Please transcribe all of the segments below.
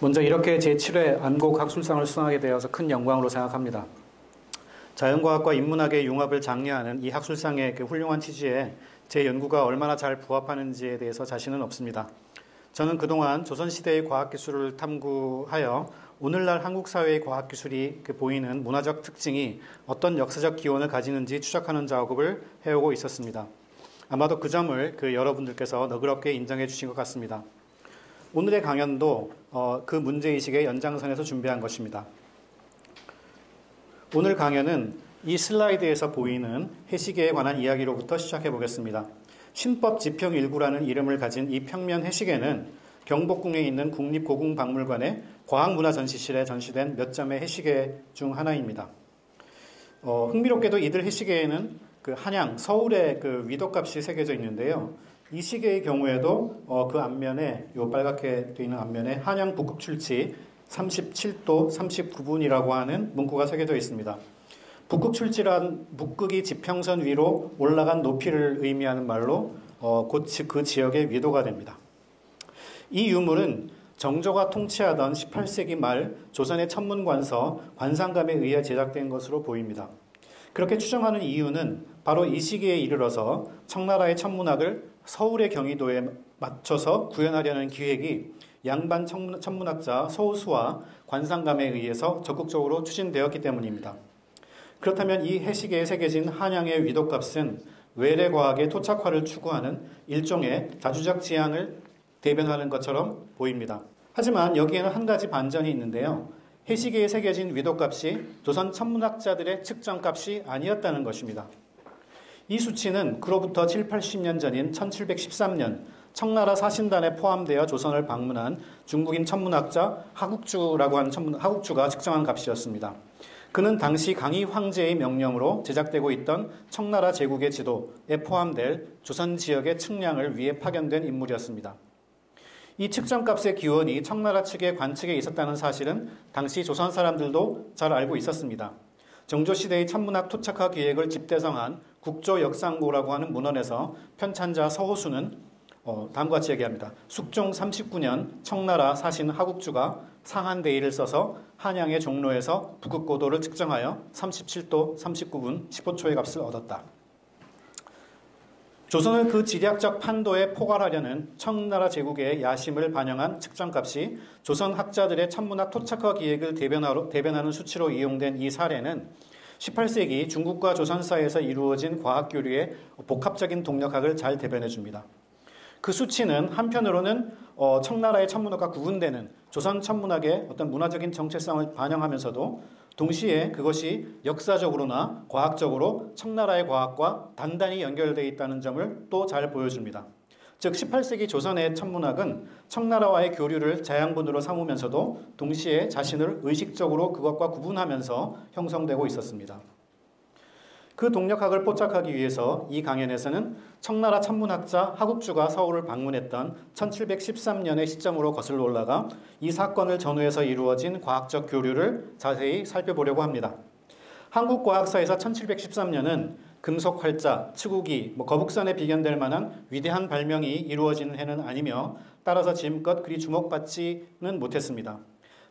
먼저 이렇게 제7회 안곡학술상을 수상하게 되어서 큰 영광으로 생각합니다. 자연과학과 인문학의 융합을 장려하는 이 학술상의 훌륭한 취지에 제 연구가 얼마나 잘 부합하는지에 대해서 자신은 없습니다. 저는 그동안 조선시대의 과학기술을 탐구하여 오늘날 한국 사회의 과학기술이 보이는 문화적 특징이 어떤 역사적 기원을 가지는지 추적하는 작업을 해오고 있었습니다. 아마도 그 점을 여러분들께서 너그럽게 인정해 주신 것 같습니다. 오늘의 강연도 그 문제의식의 연장선에서 준비한 것입니다. 오늘 강연은 이 슬라이드에서 보이는 해시계에 관한 이야기로부터 시작해 보겠습니다. 신법지평1구라는 이름을 가진 이 평면 해시계는 경복궁에 있는 국립고궁박물관의 과학문화전시실에 전시된 몇 점의 해시계 중 하나입니다. 흥미롭게도 이들 해시계에는 한양, 서울의 위도값이 새겨져 있는데요. 이 시계의 경우에도 그 앞면에, 요 빨갛게 되어 있는 앞면에 한양 북극 출치 37도 39분이라고 하는 문구가 새겨져 있습니다. 북극 출치란 북극이 지평선 위로 올라간 높이를 의미하는 말로 곧 그 지역의 위도가 됩니다. 이 유물은 정조가 통치하던 18세기 말 조선의 천문관서 관상감에 의해 제작된 것으로 보입니다. 그렇게 추정하는 이유는 바로 이 시기에 이르러서 청나라의 천문학을 서울의 경의도에 맞춰서 구현하려는 기획이 양반 천문학자 서우수와 관상감에 의해서 적극적으로 추진되었기 때문입니다. 그렇다면 이 해시계에 새겨진 한양의 위도값은 외래과학의 토착화를 추구하는 일종의 다주적 지향을 대변하는 것처럼 보입니다. 하지만 여기에는 한 가지 반전이 있는데요. 해시계에 새겨진 위도값이 조선 천문학자들의 측정값이 아니었다는 것입니다. 이 수치는 그로부터 7, 80년 전인 1713년 청나라 사신단에 포함되어 조선을 방문한 중국인 천문학자 하국주라고 하는 하국주가 측정한 값이었습니다. 그는 당시 강희 황제의 명령으로 제작되고 있던 청나라 제국의 지도에 포함될 조선 지역의 측량을 위해 파견된 인물이었습니다. 이 측정값의 기원이 청나라 측의 관측에 있었다는 사실은 당시 조선 사람들도 잘 알고 있었습니다. 정조시대의 천문학 토착화 기획을 집대성한 국조역상고라고 하는 문헌에서 편찬자 서호수는 다음과 같이 얘기합니다. 숙종 39년 청나라 사신 하국주가 상한대의를 써서 한양의 종로에서 북극고도를 측정하여 37도 39분 15초의 값을 얻었다. 조선을 그 지략적 판도에 포괄하려는 청나라 제국의 야심을 반영한 측정값이 조선 학자들의 천문학 토착화 기획을 대변하는 수치로 이용된 이 사례는 18세기 중국과 조선 사이에서 이루어진 과학교류의 복합적인 동력학을 잘 대변해 줍니다. 그 수치는 한편으로는 청나라의 천문학과 구분되는 조선 천문학의 어떤 문화적인 정체성을 반영하면서도 동시에 그것이 역사적으로나 과학적으로 청나라의 과학과 단단히 연결되어 있다는 점을 또 잘 보여줍니다. 즉 18세기 조선의 천문학은 청나라와의 교류를 자양분으로 삼으면서도 동시에 자신을 의식적으로 그것과 구분하면서 형성되고 있었습니다. 그 동력학을 포착하기 위해서 이 강연에서는 청나라 천문학자 하국주가 서울을 방문했던 1713년의 시점으로 거슬러 올라가 이 사건을 전후해서 이루어진 과학적 교류를 자세히 살펴보려고 합니다. 한국 과학사에서 1713년은 금속 활자, 치국이, 거북선에 비견될 만한 위대한 발명이 이루어지는 해는 아니며 따라서 지금껏 그리 주목받지는 못했습니다.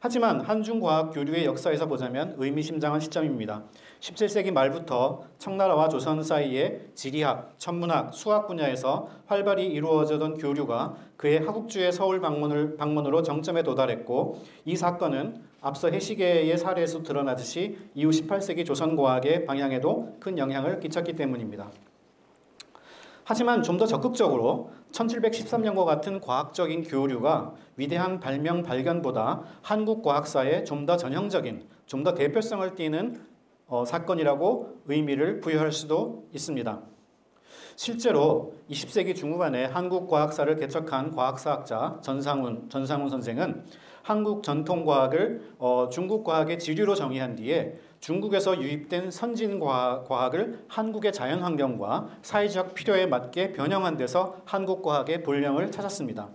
하지만 한중과학 교류의 역사에서 보자면 의미심장한 시점입니다. 17세기 말부터 청나라와 조선 사이에 지리학, 천문학, 수학 분야에서 활발히 이루어지던 교류가 그의 하국주의 서울 방문으로 정점에 도달했고 이 사건은 앞서 해시계의 사례에서 드러나듯이 이후 18세기 조선과학의 방향에도 큰 영향을 끼쳤기 때문입니다. 하지만 좀 더 적극적으로 1713년과 같은 과학적인 교류가 위대한 발견보다 한국 과학사에 좀 더 전형적인, 좀 더 대표성을 띠는 사건이라고 의미를 부여할 수도 있습니다. 실제로 20세기 중후반에 한국 과학사를 개척한 과학사학자 전상훈 선생은 한국 전통과학을 중국 과학의 지류로 정의한 뒤에 중국에서 유입된 선진과학을 한국의 자연환경과 사회적 필요에 맞게 변형한 데서 한국 과학의 본령을 찾았습니다.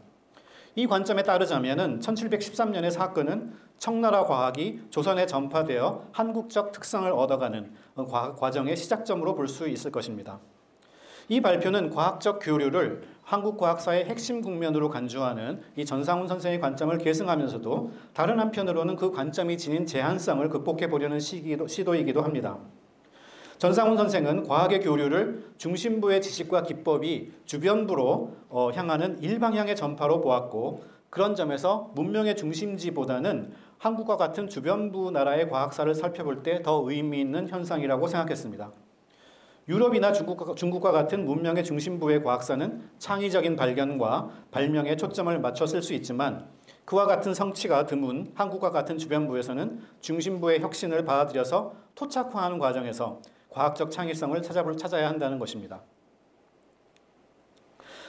이 관점에 따르자면 1713년의 사건은 청나라 과학이 조선에 전파되어 한국적 특성을 얻어가는 과정의 시작점으로 볼 수 있을 것입니다. 이 발표는 과학적 교류를 한국 과학사의 핵심 국면으로 간주하는 이 전상훈 선생의 관점을 계승하면서도 다른 한편으로는 그 관점이 지닌 제한성을 극복해 보려는 시도이기도 합니다. 전상훈 선생은 과학의 교류를 중심부의 지식과 기법이 주변부로 향하는 일방향의 전파로 보았고, 그런 점에서 문명의 중심지보다는 한국과 같은 주변부 나라의 과학사를 살펴볼 때 더 의미 있는 현상이라고 생각했습니다. 유럽이나 중국과 같은 문명의 중심부의 과학사는 창의적인 발견과 발명에 초점을 맞춰 쓸 수 있지만, 그와 같은 성취가 드문 한국과 같은 주변부에서는 중심부의 혁신을 받아들여서 토착화하는 과정에서 과학적 창의성을 찾아야 한다는 것입니다.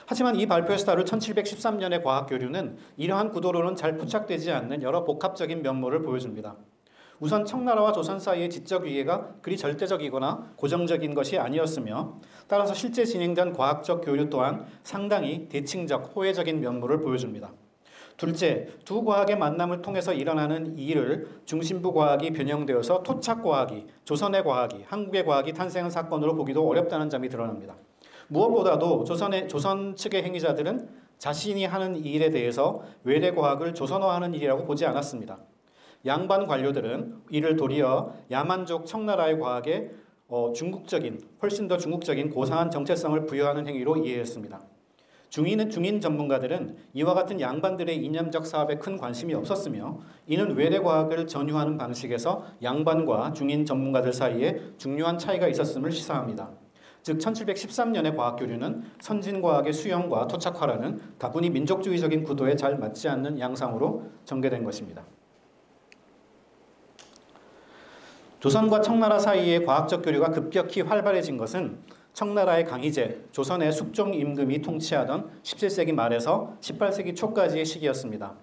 하지만 이 발표에서 다룰 1713년의 과학교류는 이러한 구도로는 잘 포착되지 않는 여러 복합적인 면모를 보여줍니다. 우선 청나라와 조선 사이의 지적 위계가 그리 절대적이거나 고정적인 것이 아니었으며, 따라서 실제 진행된 과학적 교류 또한 상당히 대칭적, 호혜적인 면모를 보여줍니다. 둘째, 두 과학의 만남을 통해서 일어나는 이 일을 중심부 과학이 변형되어서 토착 과학이, 조선의 과학이, 한국의 과학이 탄생한 사건으로 보기도 어렵다는 점이 드러납니다. 무엇보다도 조선 측의 행위자들은 자신이 하는 이 일에 대해서 외래 과학을 조선화하는 일이라고 보지 않았습니다. 양반 관료들은 이를 도리어 야만족 청나라의 과학에 훨씬 더 중국적인 고상한 정체성을 부여하는 행위로 이해했습니다. 중인 전문가들은 이와 같은 양반들의 이념적 사업에 큰 관심이 없었으며, 이는 외래 과학을 전유하는 방식에서 양반과 중인 전문가들 사이에 중요한 차이가 있었음을 시사합니다. 즉 1713년의 과학교류는 선진과학의 수용과 토착화라는 다분히 민족주의적인 구도에 잘 맞지 않는 양상으로 전개된 것입니다. 조선과 청나라 사이의 과학적 교류가 급격히 활발해진 것은 청나라의 강희제, 조선의 숙종 임금이 통치하던 17세기 말에서 18세기 초까지의 시기였습니다.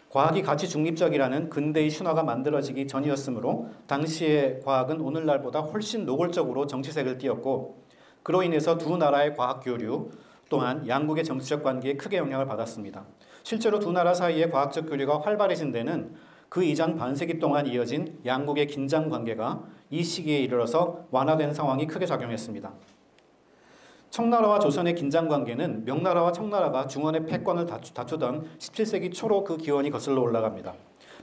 과학이 가치 중립적이라는 근대의 신화가 만들어지기 전이었으므로 당시의 과학은 오늘날보다 훨씬 노골적으로 정치색을 띠었고, 그로 인해서 두 나라의 과학 교류 또한 양국의 정치적 관계에 크게 영향을 받았습니다. 실제로 두 나라 사이의 과학적 교류가 활발해진 데는 그 이전 반세기 동안 이어진 양국의 긴장 관계가 이 시기에 이르러서 완화된 상황이 크게 작용했습니다. 청나라와 조선의 긴장 관계는 명나라와 청나라가 중원의 패권을 다투던 17세기 초로 그 기원이 거슬러 올라갑니다.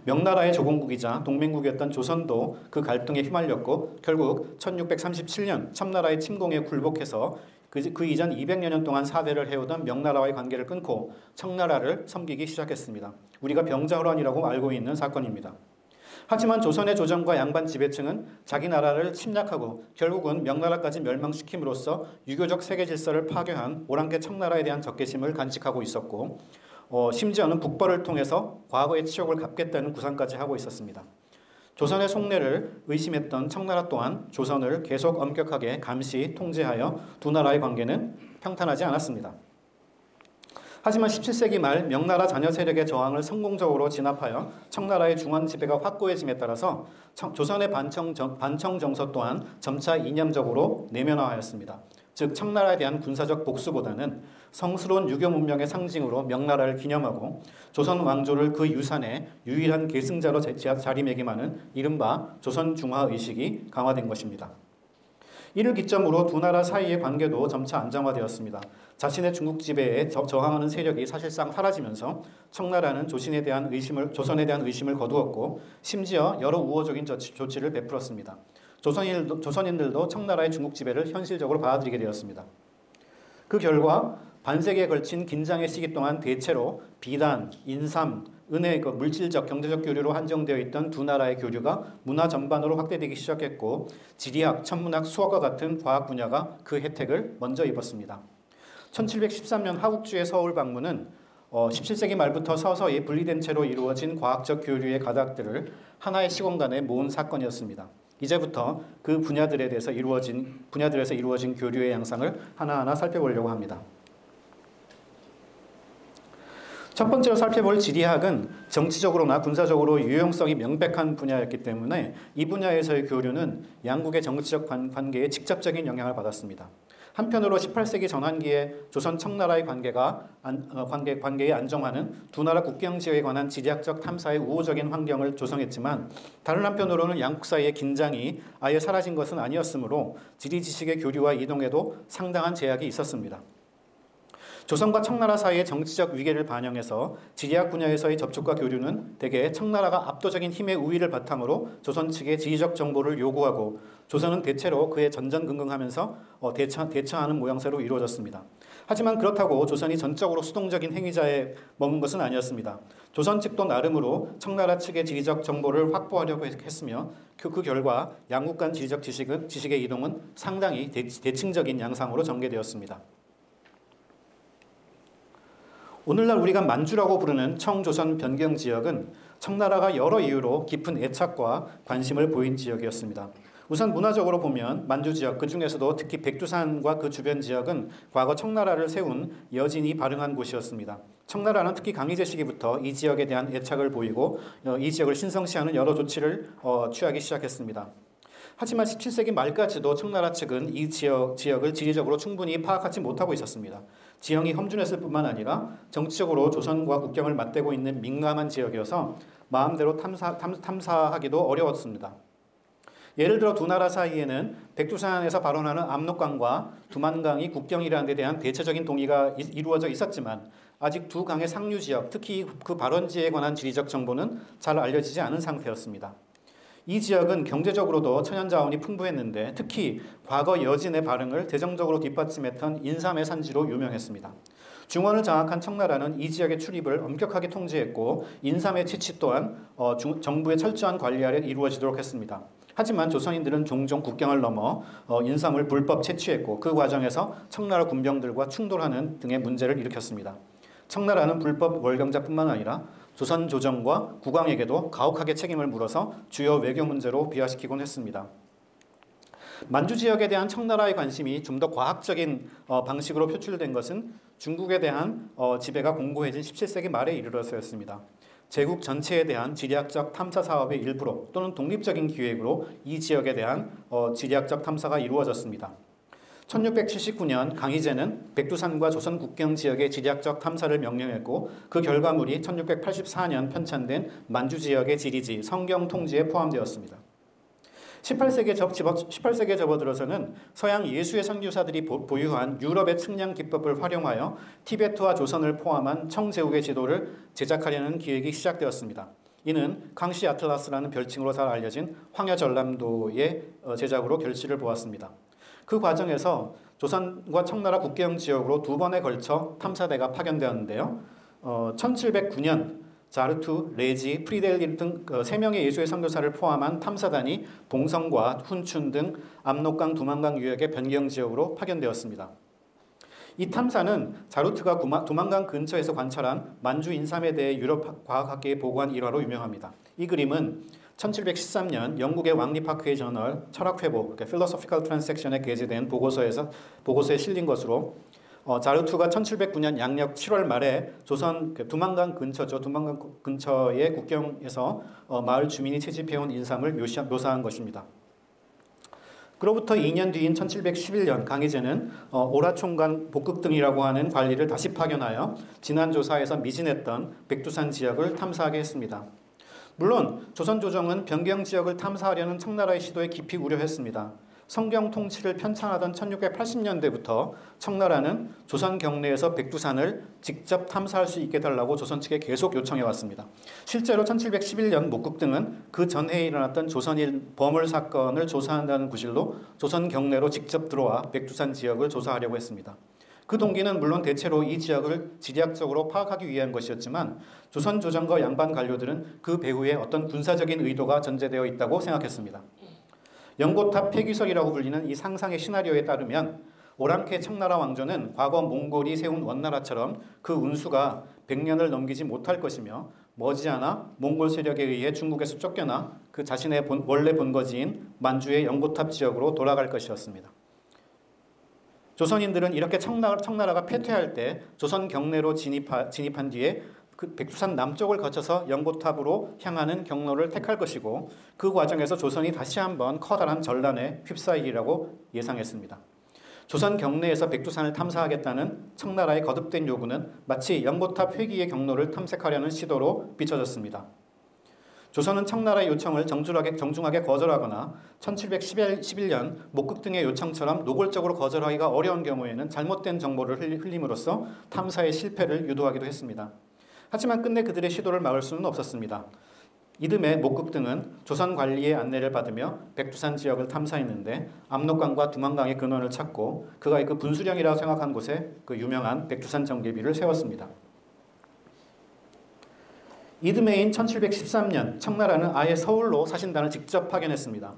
명나라의 조공국이자 동맹국이었던 조선도 그 갈등에 휘말렸고, 결국 1637년 청나라의 침공에 굴복해서 그 이전 200여 년 동안 사대를 해오던 명나라와의 관계를 끊고 청나라를 섬기기 시작했습니다. 우리가 병자호란이라고 알고 있는 사건입니다. 하지만 조선의 조정과 양반 지배층은 자기 나라를 침략하고 결국은 명나라까지 멸망시킴으로써 유교적 세계 질서를 파괴한 오랑캐 청나라에 대한 적개심을 간직하고 있었고, 심지어는 북벌을 통해서 과거의 치욕을 갚겠다는 구상까지 하고 있었습니다. 조선의 속내를 의심했던 청나라 또한 조선을 계속 엄격하게 감시, 통제하여 두 나라의 관계는 평탄하지 않았습니다. 하지만 17세기 말 명나라 잔여 세력의 저항을 성공적으로 진압하여 청나라의 중원 지배가 확고해짐에 따라서 조선의 반청 정서 또한 점차 이념적으로 내면화하였습니다. 즉 청나라에 대한 군사적 복수보다는 성스러운 유교 문명의 상징으로 명나라를 기념하고 조선 왕조를 그 유산의 유일한 계승자로 자리매김하는 이른바 조선 중화 의식이 강화된 것입니다. 이를 기점으로 두 나라 사이의 관계도 점차 안정화되었습니다. 자신의 중국 지배에 저항하는 세력이 사실상 사라지면서 청나라는 조선에 대한 의심을 거두었고, 심지어 여러 우호적인 조치를 베풀었습니다. 조선인들도 청나라의 중국 지배를 현실적으로 받아들이게 되었습니다. 그 결과 반세기에 걸친 긴장의 시기 동안 대체로 비단, 인삼, 은혜, 물질적, 경제적 교류로 한정되어 있던 두 나라의 교류가 문화 전반으로 확대되기 시작했고, 지리학, 천문학, 수학과 같은 과학 분야가 그 혜택을 먼저 입었습니다. 1713년 하국주의 서울 방문은 17세기 말부터 서서히 분리된 채로 이루어진 과학적 교류의 가닥들을 하나의 시공간에 모은 사건이었습니다. 이제부터 그 분야들에서 이루어진 교류의 양상을 하나하나 살펴보려고 합니다. 첫 번째로 살펴볼 지리학은 정치적으로나 군사적으로 유용성이 명백한 분야였기 때문에 이 분야에서의 교류는 양국의 정치적 관계에 직접적인 영향을 받았습니다. 한편으로 18세기 전환기에 조선 청나라의 관계에 안정화는 두 나라 국경 지역에 관한 지리학적 탐사의 우호적인 환경을 조성했지만, 다른 한편으로는 양국 사이의 긴장이 아예 사라진 것은 아니었으므로 지리 지식의 교류와 이동에도 상당한 제약이 있었습니다. 조선과 청나라 사이의 정치적 위계를 반영해서 지리학 분야에서의 접촉과 교류는 대개 청나라가 압도적인 힘의 우위를 바탕으로 조선 측의 지리적 정보를 요구하고 조선은 대체로 그에 전전긍긍하면서 대처하는 모양새로 이루어졌습니다. 하지만 그렇다고 조선이 전적으로 수동적인 행위자에 머문 것은 아니었습니다. 조선 측도 나름으로 청나라 측의 지리적 정보를 확보하려고 했으며 그 결과 양국 간 지리적 지식의 이동은 상당히 대칭적인 양상으로 전개되었습니다. 오늘날 우리가 만주라고 부르는 청조선 변경 지역은 청나라가 여러 이유로 깊은 애착과 관심을 보인 지역이었습니다. 우선 문화적으로 보면 만주 지역, 그 중에서도 특히 백두산과 그 주변 지역은 과거 청나라를 세운 여진이 발흥한 곳이었습니다. 청나라는 특히 강희제 시기부터 이 지역에 대한 애착을 보이고 이 지역을 신성시하는 여러 조치를 취하기 시작했습니다. 하지만 17세기 말까지도 청나라 측은 이 지역을 지리적으로 충분히 파악하지 못하고 있었습니다. 지형이 험준했을 뿐만 아니라 정치적으로 조선과 국경을 맞대고 있는 민감한 지역이어서 마음대로 탐사하기도 어려웠습니다. 예를 들어 두 나라 사이에는 백두산에서 발원하는 압록강과 두만강이 국경이라는 데 대한 대체적인 동의가 이루어져 있었지만 아직 두 강의 상류 지역, 특히 그 발원지에 관한 지리적 정보는 잘 알려지지 않은 상태였습니다. 이 지역은 경제적으로도 천연자원이 풍부했는데 특히 과거 여진의 발흥을 재정적으로 뒷받침했던 인삼의 산지로 유명했습니다. 중원을 장악한 청나라는 이 지역의 출입을 엄격하게 통제했고 인삼의 채취 또한 정부의 철저한 관리 아래 이루어지도록 했습니다. 하지만 조선인들은 종종 국경을 넘어 인삼을 불법 채취했고 그 과정에서 청나라 군병들과 충돌하는 등의 문제를 일으켰습니다. 청나라는 불법 월경자뿐만 아니라 조선 조정과 국왕에게도 가혹하게 책임을 물어서 주요 외교 문제로 비화시키곤 했습니다. 만주 지역에 대한 청나라의 관심이 좀 더 과학적인 방식으로 표출된 것은 중국에 대한 지배가 공고해진 17세기 말에 이르러서였습니다. 제국 전체에 대한 지리학적 탐사 사업의 일부로 또는 독립적인 기획으로 이 지역에 대한 지리학적 탐사가 이루어졌습니다. 1679년 강희제는 백두산과 조선 국경 지역의 지리학적 탐사를 명령했고 그 결과물이 1684년 편찬된 만주 지역의 지리지 성경통지에 포함되었습니다. 18세기에 접어들어서는 서양 예수의 선교사들이 보유한 유럽의 측량 기법을 활용하여 티베트와 조선을 포함한 청제국의 지도를 제작하려는 기획이 시작되었습니다. 이는 강씨 아틀라스라는 별칭으로 잘 알려진 황야전람도의 제작으로 결실을 보았습니다. 그 과정에서 조선과 청나라 국경 지역으로 두 번에 걸쳐 탐사대가 파견되었는데요. 1709년 자르투, 레지, 프리델리 등 3명의 예수의 선교사를 포함한 탐사단이 봉성과 훈춘 등 압록강, 두만강 유역의 변경 지역으로 파견되었습니다. 이 탐사는 자루트가 두만강 근처에서 관찰한 만주 인삼에 대해 유럽 과학학계에 보고한 일화로 유명합니다. 이 그림은 1713년 영국의 왕립학회의 저널 철학회보, Philosophical Transaction에 게재된 보고서에 실린 것으로 자루투가 1709년 양력 7월 말에 조선 두만강 근처죠. 두만강 근처의 국경에서 마을 주민이 채집해온 인삼을 묘사한 것입니다. 그로부터 2년 뒤인 1711년 강희제는 오라총관 복극 등이라고 하는 관리를 다시 파견하여 지난 조사에서 미진했던 백두산 지역을 탐사하게 했습니다. 물론 조선 조정은 변경 지역을 탐사하려는 청나라의 시도에 깊이 우려했습니다. 성경 통치를 편찬하던 1680년대부터 청나라는 조선 경내에서 백두산을 직접 탐사할 수 있게 달라고 조선 측에 계속 요청해 왔습니다. 실제로 1711년 목국 등은 그 전해에 일어났던 조선인 범을 사건을 조사한다는 구실로 조선 경내로 직접 들어와 백두산 지역을 조사하려고 했습니다. 그 동기는 물론 대체로 이 지역을 지리학적으로 파악하기 위한 것이었지만 조선 조정과 양반 관료들은 그 배후에 어떤 군사적인 의도가 전제되어 있다고 생각했습니다. 연고탑 폐기설이라고 불리는 이 상상의 시나리오에 따르면 오랑캐 청나라 왕조는 과거 몽골이 세운 원나라처럼 그 운수가 100년을 넘기지 못할 것이며 머지않아 몽골 세력에 의해 중국에서 쫓겨나 그 자신의 원래 본거지인 만주의 연고탑 지역으로 돌아갈 것이었습니다. 조선인들은 이렇게 청나라가 패퇴할 때 조선 경내로 진입한 뒤에 그 백두산 남쪽을 거쳐서 연고탑으로 향하는 경로를 택할 것이고 그 과정에서 조선이 다시 한번 커다란 전란에 휩싸이리라고 예상했습니다. 조선 경내에서 백두산을 탐사하겠다는 청나라의 거듭된 요구는 마치 연고탑 회귀의 경로를 탐색하려는 시도로 비춰졌습니다. 조선은 청나라의 요청을 정중하게 거절하거나 1711년 목극 등의 요청처럼 노골적으로 거절하기가 어려운 경우에는 잘못된 정보를 흘림으로써 탐사의 실패를 유도하기도 했습니다. 하지만 끝내 그들의 시도를 막을 수는 없었습니다. 이듬해 목극 등은 조선 관리의 안내를 받으며 백두산 지역을 탐사했는데 압록강과 두만강의 근원을 찾고 그가 그 분수령이라고 생각한 곳에 그 유명한 백두산 정계비를 세웠습니다. 이듬해인 1713년 청나라는 아예 서울로 사신단을 직접 파견했습니다.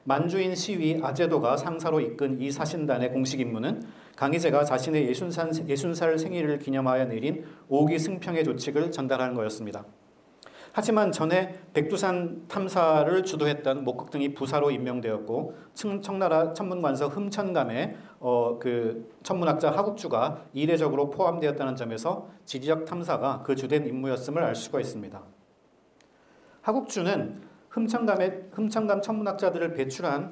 만주인 시위 아제도가 상사로 이끈 이 사신단의 공식 임무는 강희제가 자신의 60살 생일을 기념하여 내린 5기 승평의 조칙을 전달하는 거였습니다. 하지만 전에 백두산 탐사를 주도했던 목극 등이 부사로 임명되었고 청나라 천문관서 흠천감에 그 천문학자 하국주가 이례적으로 포함되었다는 점에서 지리적 탐사가 그 주된 임무였음을 알 수가 있습니다. 하국주는 흠천감 천문학자들을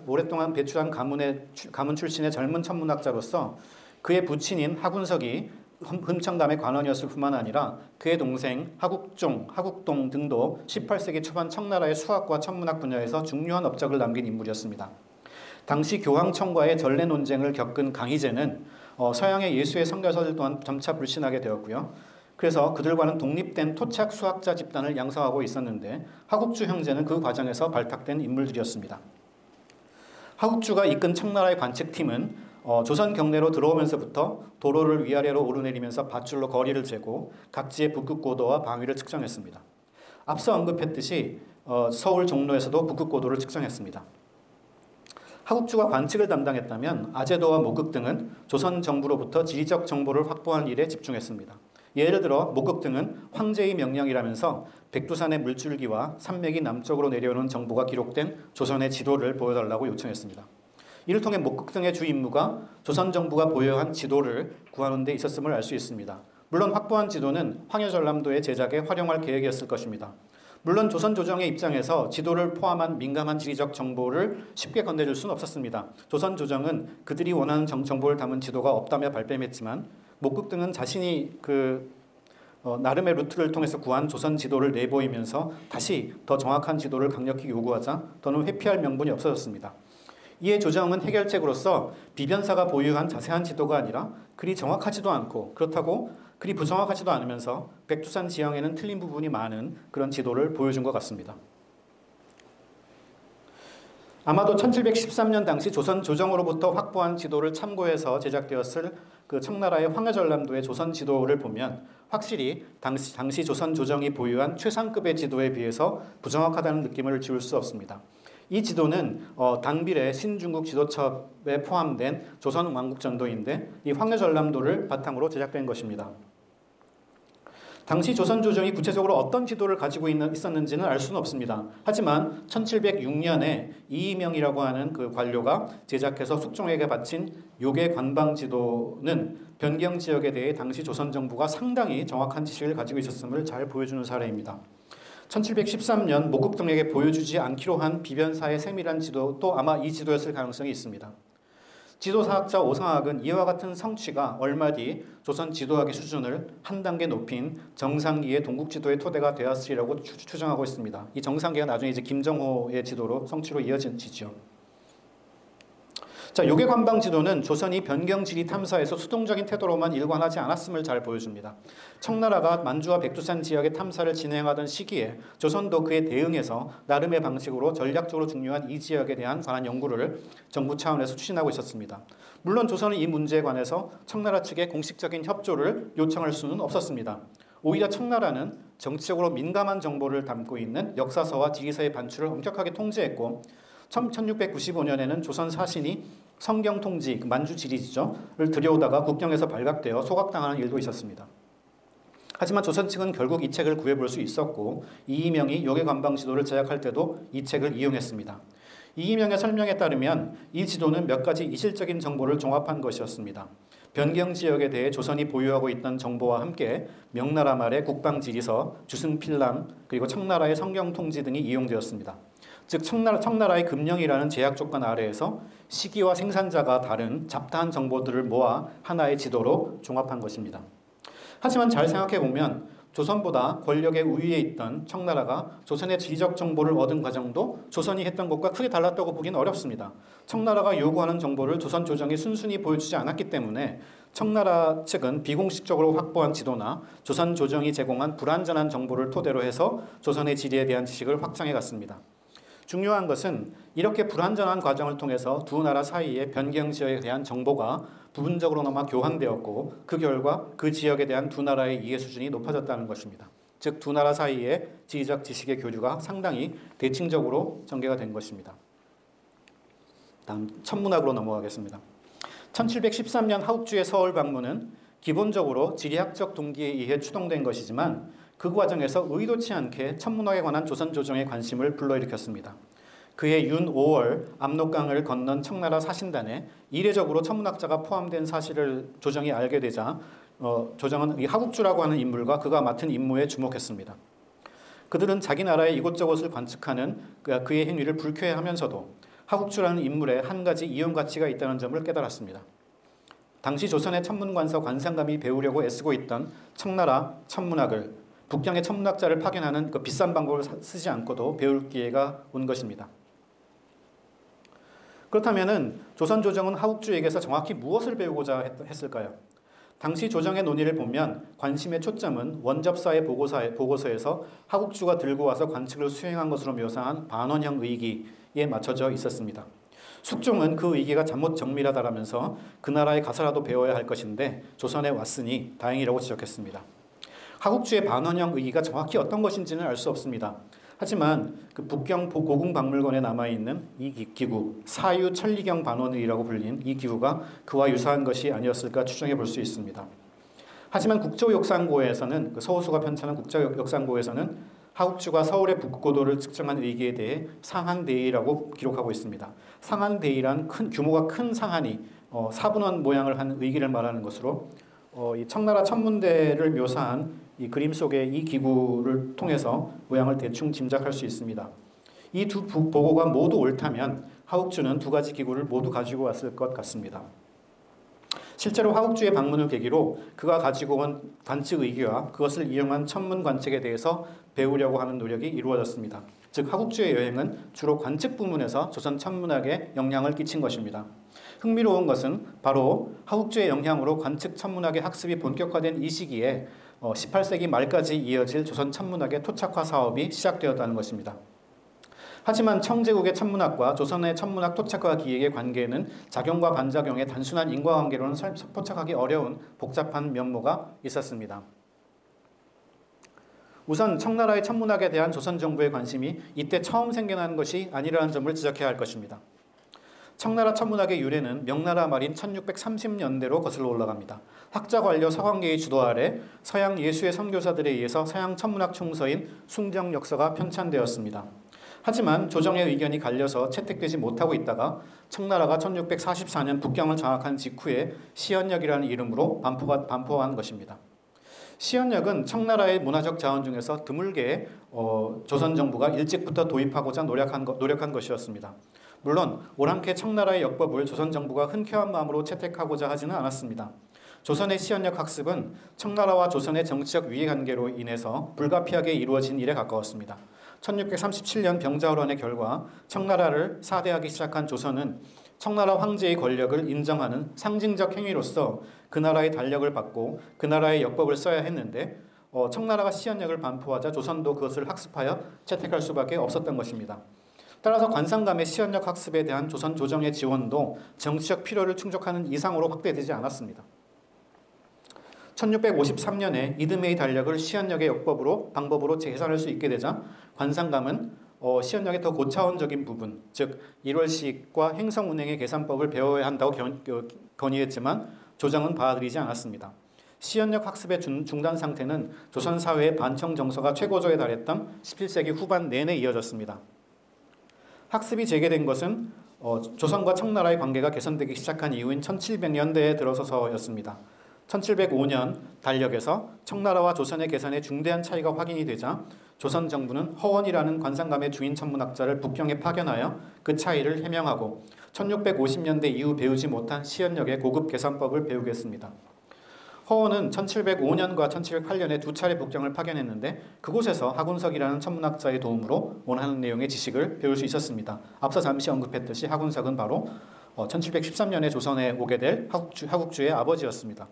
오랫동안 배출한 가문 출신의 젊은 천문학자로서 그의 부친인 하군석이 흠천감의 관원이었을 뿐만 아니라 그의 동생 하국동 등도 18세기 초반 청나라의 수학과 천문학 분야에서 중요한 업적을 남긴 인물이었습니다. 당시 교황청과의 전례 논쟁을 겪은 강희제는 서양의 예수의 선교사들 또한 점차 불신하게 되었고요. 그래서 그들과는 독립된 토착 수학자 집단을 양성하고 있었는데 하국주 형제는 그 과정에서 발탁된 인물들이었습니다. 하국주가 이끈 청나라의 관측팀은 조선 경내로 들어오면서부터 도로를 위아래로 오르내리면서 밧줄로 거리를 재고 각지의 북극 고도와 방위를 측정했습니다. 앞서 언급했듯이 서울 종로에서도 북극 고도를 측정했습니다. 하국주가 관측을 담당했다면 아제도와 목극 등은 조선 정부로부터 지리적 정보를 확보하는 일에 집중했습니다. 예를 들어 목극 등은 황제의 명령이라면서 백두산의 물줄기와 산맥이 남쪽으로 내려오는 정보가 기록된 조선의 지도를 보여달라고 요청했습니다. 이를 통해 목극 등의 주 임무가 조선 정부가 보유한 지도를 구하는 데 있었음을 알 수 있습니다. 물론 확보한 지도는 황해전람도의 제작에 활용할 계획이었을 것입니다. 물론 조선 조정의 입장에서 지도를 포함한 민감한 지리적 정보를 쉽게 건네줄 수는 없었습니다. 조선 조정은 그들이 원하는 정보를 담은 지도가 없다며 발뺌했지만 목극 등은 자신이 나름의 루트를 통해서 구한 조선 지도를 내보이면서 다시 더 정확한 지도를 강력히 요구하자 더는 회피할 명분이 없어졌습니다. 이에 조정은 해결책으로서 비변사가 보유한 자세한 지도가 아니라 그리 정확하지도 않고 그렇다고 그리 부정확하지도 않으면서 백두산 지형에는 틀린 부분이 많은 그런 지도를 보여준 것 같습니다. 아마도 1713년 당시 조선 조정으로부터 확보한 지도를 참고해서 제작되었을 그 청나라의 황해전람도의 조선 지도를 보면 확실히 당시 조선 조정이 보유한 최상급의 지도에 비해서 부정확하다는 느낌을 지울 수 없습니다. 이 지도는 당빌의 신중국 지도첩에 포함된 조선 왕국전도인데 이 황해전람도를 바탕으로 제작된 것입니다. 당시 조선 조정이 구체적으로 어떤 지도를 가지고 있었는지는 알 수는 없습니다. 하지만 1706년에 이이명이라고 하는 그 관료가 제작해서 숙종에게 바친 요괴 관방 지도는 변경 지역에 대해 당시 조선 정부가 상당히 정확한 지식을 가지고 있었음을 잘 보여주는 사례입니다. 1713년 목극 등에게 보여주지 않기로 한 비변사의 세밀한 지도도 아마 이 지도였을 가능성이 있습니다. 지도사학자 오상학은 이와 같은 성취가 얼마 뒤 조선 지도학의 수준을 한 단계 높인 정상기의 동국지도의 토대가 되었으리라고 추정하고 있습니다. 이 정상기가 나중에 이제 김정호의 지도로 성취로 이어지죠. 자, 요괴 관방 지도는 조선이 변경 지리 탐사에서 수동적인 태도로만 일관하지 않았음을 잘 보여줍니다. 청나라가 만주와 백두산 지역의 탐사를 진행하던 시기에 조선도 그에 대응해서 나름의 방식으로 전략적으로 중요한 이 지역에 대한 관한 연구를 정부 차원에서 추진하고 있었습니다. 물론 조선은 이 문제에 관해서 청나라 측에 공식적인 협조를 요청할 수는 없었습니다. 오히려 청나라는 정치적으로 민감한 정보를 담고 있는 역사서와 지리서의 반출을 엄격하게 통제했고 1695년에는 조선 사신이 성경 통지, 만주 지리지를 들여오다가 국경에서 발각되어 소각당하는 일도 있었습니다. 하지만 조선 측은 결국 이 책을 구해볼 수 있었고 이이명이 요괴 관방 지도를 제작할 때도 이 책을 이용했습니다. 이이명의 설명에 따르면 이 지도는 몇 가지 이실적인 정보를 종합한 것이었습니다. 변경 지역에 대해 조선이 보유하고 있던 정보와 함께 명나라 말의 국방지리서, 주승필람, 그리고 청나라의 성경통지 등이 이용되었습니다. 즉 청나라의 금령이라는 제약 조건 아래에서 시기와 생산자가 다른 잡다한 정보들을 모아 하나의 지도로 종합한 것입니다. 하지만 잘 생각해보면 조선보다 권력의 우위에 있던 청나라가 조선의 지리적 정보를 얻은 과정도 조선이 했던 것과 크게 달랐다고 보기는 어렵습니다. 청나라가 요구하는 정보를 조선 조정이 순순히 보여주지 않았기 때문에 청나라 측은 비공식적으로 확보한 지도나 조선 조정이 제공한 불완전한 정보를 토대로 해서 조선의 지리에 대한 지식을 확장해 갔습니다. 중요한 것은 이렇게 불완전한 과정을 통해서 두 나라 사이의 변경 지역에 대한 정보가 부분적으로나마 교환되었고 그 결과 그 지역에 대한 두 나라의 이해 수준이 높아졌다는 것입니다. 즉 두 나라 사이의 지리적 지식의 교류가 상당히 대칭적으로 전개가 된 것입니다. 다음 천문학으로 넘어가겠습니다. 1713년 하욱주의 서울 방문은 기본적으로 지리학적 동기에 의해 추동된 것이지만 그 과정에서 의도치 않게 천문학에 관한 조선 조정의 관심을 불러일으켰습니다. 그해 윤 5월 압록강을 건넌 청나라 사신단에 이례적으로 천문학자가 포함된 사실을 조정이 알게 되자 조정은 이 하국주라고 하는 인물과 그가 맡은 임무에 주목했습니다. 그들은 자기 나라의 이곳저곳을 관측하는 그의 행위를 불쾌해하면서도 하국주라는 인물에 한 가지 이용 가치가 있다는 점을 깨달았습니다. 당시 조선의 천문관서 관상감이 배우려고 애쓰고 있던 청나라 천문학을 북경의 천문학자를 파견하는 그 비싼 방법을 쓰지 않고도 배울 기회가 온 것입니다. 그렇다면 조선 조정은 하국주에게서 정확히 무엇을 배우고자 했을까요? 당시 조정의 논의를 보면 관심의 초점은 원접사의 보고서에서 하국주가 들고 와서 관측을 수행한 것으로 묘사한 반원형 의기에 맞춰져 있었습니다. 숙종은 그 의기가 잘못 정밀하다라면서 그 나라에 가서라도 배워야 할 것인데 조선에 왔으니 다행이라고 지적했습니다. 하국주의 반원형 의기가 정확히 어떤 것인지는 알 수 없습니다. 하지만 그 북경 고궁박물관에 남아있는 이 기구, 사유천리경 반원의라고 불린 이 기구가 그와 유사한 것이 아니었을까 추정해 볼 수 있습니다. 하지만 국조역상고에서는 그 서호수가 편찬한 국조역상고에서는 하국주가 서울의 북고도를 측정한 의기에 대해 상한대의라고 기록하고 있습니다. 상한대의란 규모가 큰 상한이 사분원 모양을 한 의기를 말하는 것으로 이 청나라 천문대를 묘사한 이 그림 속의 이 기구를 통해서 모양을 대충 짐작할 수 있습니다. 이 두 보고가 모두 옳다면 하국주는 두 가지 기구를 모두 가지고 왔을 것 같습니다. 실제로 하국주의 방문을 계기로 그가 가지고 온 관측 의기와 그것을 이용한 천문 관측에 대해서 배우려고 하는 노력이 이루어졌습니다. 즉 하국주의 여행은 주로 관측 부문에서 조선 천문학에 영향을 끼친 것입니다. 흥미로운 것은 바로 하국주의 영향으로 관측 천문학의 학습이 본격화된 이 시기에 18세기 말까지 이어질 조선 천문학의 토착화 사업이 시작되었다는 것입니다. 하지만 청제국의 천문학과 조선의 천문학 토착화 기획의 관계에는 작용과 반작용의 단순한 인과관계로는 포착하기 어려운 복잡한 면모가 있었습니다. 우선 청나라의 천문학에 대한 조선 정부의 관심이 이때 처음 생겨난 것이 아니라는 점을 지적해야 할 것입니다. 청나라 천문학의 유래는 명나라 말인 1630년대로 거슬러 올라갑니다. 학자 관료 서광계의 주도 아래 서양 예수의 선교사들에 의해서 서양 천문학 총서인 숭정역서가 편찬되었습니다. 하지만 조정의 의견이 갈려서 채택되지 못하고 있다가 청나라가 1644년 북경을 장악한 직후에 시연역이라는 이름으로 반포한 것입니다. 시연역은 청나라의 문화적 자원 중에서 드물게 조선 정부가 일찍부터 도입하고자 노력한 것이었습니다. 물론 오랑캐 청나라의 역법을 조선 정부가 흔쾌한 마음으로 채택하고자 하지는 않았습니다. 조선의 시연역 학습은 청나라와 조선의 정치적 위해관계로 인해서 불가피하게 이루어진 일에 가까웠습니다. 1637년 병자호란의 결과 청나라를 사대하기 시작한 조선은 청나라 황제의 권력을 인정하는 상징적 행위로서 그 나라의 달력을 받고 그 나라의 역법을 써야 했는데 청나라가 시연역을 반포하자 조선도 그것을 학습하여 채택할 수밖에 없었던 것입니다. 따라서 관상감의 시연역 학습에 대한 조선 조정의 지원도 정치적 필요를 충족하는 이상으로 확대되지 않았습니다. 1653년에 이듬해의 달력을 시연역의 방법으로 재해산할 수 있게 되자 관상감은 시연역의 더 고차원적인 부분, 즉 일월식과 행성운행의 계산법을 배워야 한다고 건의했지만 조정은 받아들이지 않았습니다. 시연역 학습의 중단 상태는 조선 사회의 반청 정서가 최고조에 달했던 17세기 후반 내내 이어졌습니다. 학습이 재개된 것은 조선과 청나라의 관계가 개선되기 시작한 이후인 1700년대에 들어서서였습니다. 1705년 달력에서 청나라와 조선의 계산에 중대한 차이가 확인이 되자 조선 정부는 허원이라는 관상감의 주인 천문학자를 북경에 파견하여 그 차이를 해명하고 1650년대 이후 배우지 못한 시연역의 고급 계산법을 배우게 했습니다. 허원은 1705년과 1708년에 두 차례 북경을 파견했는데 그곳에서 하군석이라는 천문학자의 도움으로 원하는 내용의 지식을 배울 수 있었습니다. 앞서 잠시 언급했듯이 하군석은 바로 1713년에 조선에 오게 될 하국주의 아버지였습니다.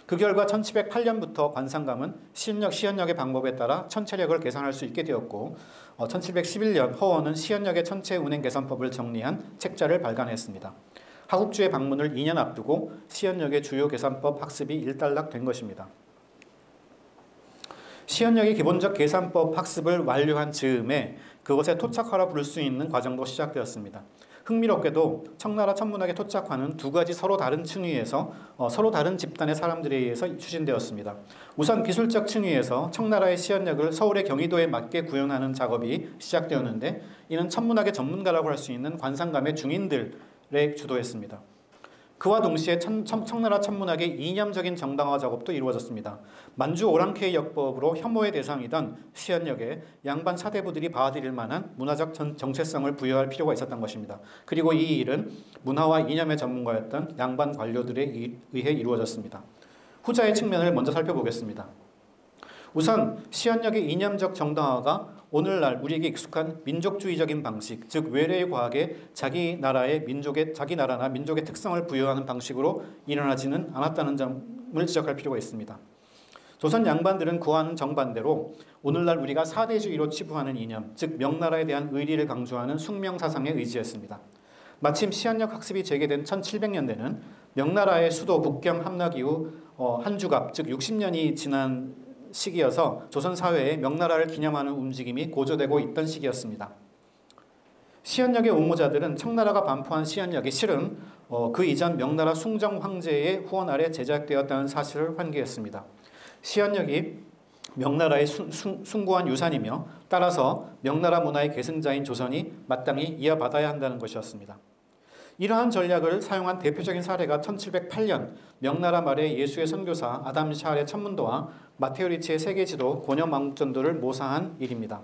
그 결과 1708년부터 관상감은 시연력의 방법에 따라 천체력을 계산할 수 있게 되었고 1711년 허원은 시연력의 천체 운행 계산법을 정리한 책자를 발간했습니다. 하국주의 방문을 2년 앞두고 시연력의 주요 계산법 학습이 일단락된 것입니다. 시연력의 기본적 계산법 학습을 완료한 즈음에 그것의 토착화라 부를 수 있는 과정도 시작되었습니다. 흥미롭게도 청나라 천문학의 토착화는 두 가지 서로 다른 층위에서 서로 다른 집단의 사람들에 의해서 추진되었습니다. 우선 기술적 층위에서 청나라의 시연력을 서울의 경의도에 맞게 구현하는 작업이 시작되었는데 이는 천문학의 전문가라고 할 수 있는 관상감의 중인들에 주도했습니다. 그와 동시에 청나라 천문학의 이념적인 정당화 작업도 이루어졌습니다. 만주 오랑캐의 역법으로 혐오의 대상이던 시연력에 양반 사대부들이 봐드릴 만한 문화적 정체성을 부여할 필요가 있었던 것입니다. 그리고 이 일은 문화와 이념의 전문가였던 양반 관료들에 의해 이루어졌습니다. 후자의 측면을 먼저 살펴보겠습니다. 우선 시연력의 이념적 정당화가 오늘날 우리에게 익숙한 민족주의적인 방식, 즉 외래의 과학에 자기 나라나 민족의 특성을 부여하는 방식으로 일어나지는 않았다는 점을 지적할 필요가 있습니다. 조선 양반들은 그와는 정반대로 오늘날 우리가 사대주의로 치부하는 이념, 즉 명나라에 대한 의리를 강조하는 숙명사상에 의지했습니다. 마침 시연력 학습이 재개된 1700년대는 명나라의 수도 북경 함락 이후 한주갑, 즉 60년이 지난 시기여서 조선 사회에 명나라를 기념하는 움직임이 고조되고 있던 시기였습니다. 시연력의 옹호자들은 청나라가 반포한 시연력이 실은 그 이전 명나라 숭정 황제의 후원 아래 제작되었다는 사실을 환기했습니다. 시연력이 명나라의 숭고한 유산이며 따라서 명나라 문화의 계승자인 조선이 마땅히 이어받아야 한다는 것이었습니다. 이러한 전략을 사용한 대표적인 사례가 1708년 명나라 말의 예수의 선교사 아담 샬의 천문도와 마테오 리치의 세계지도 고려망국전도를 모사한 일입니다.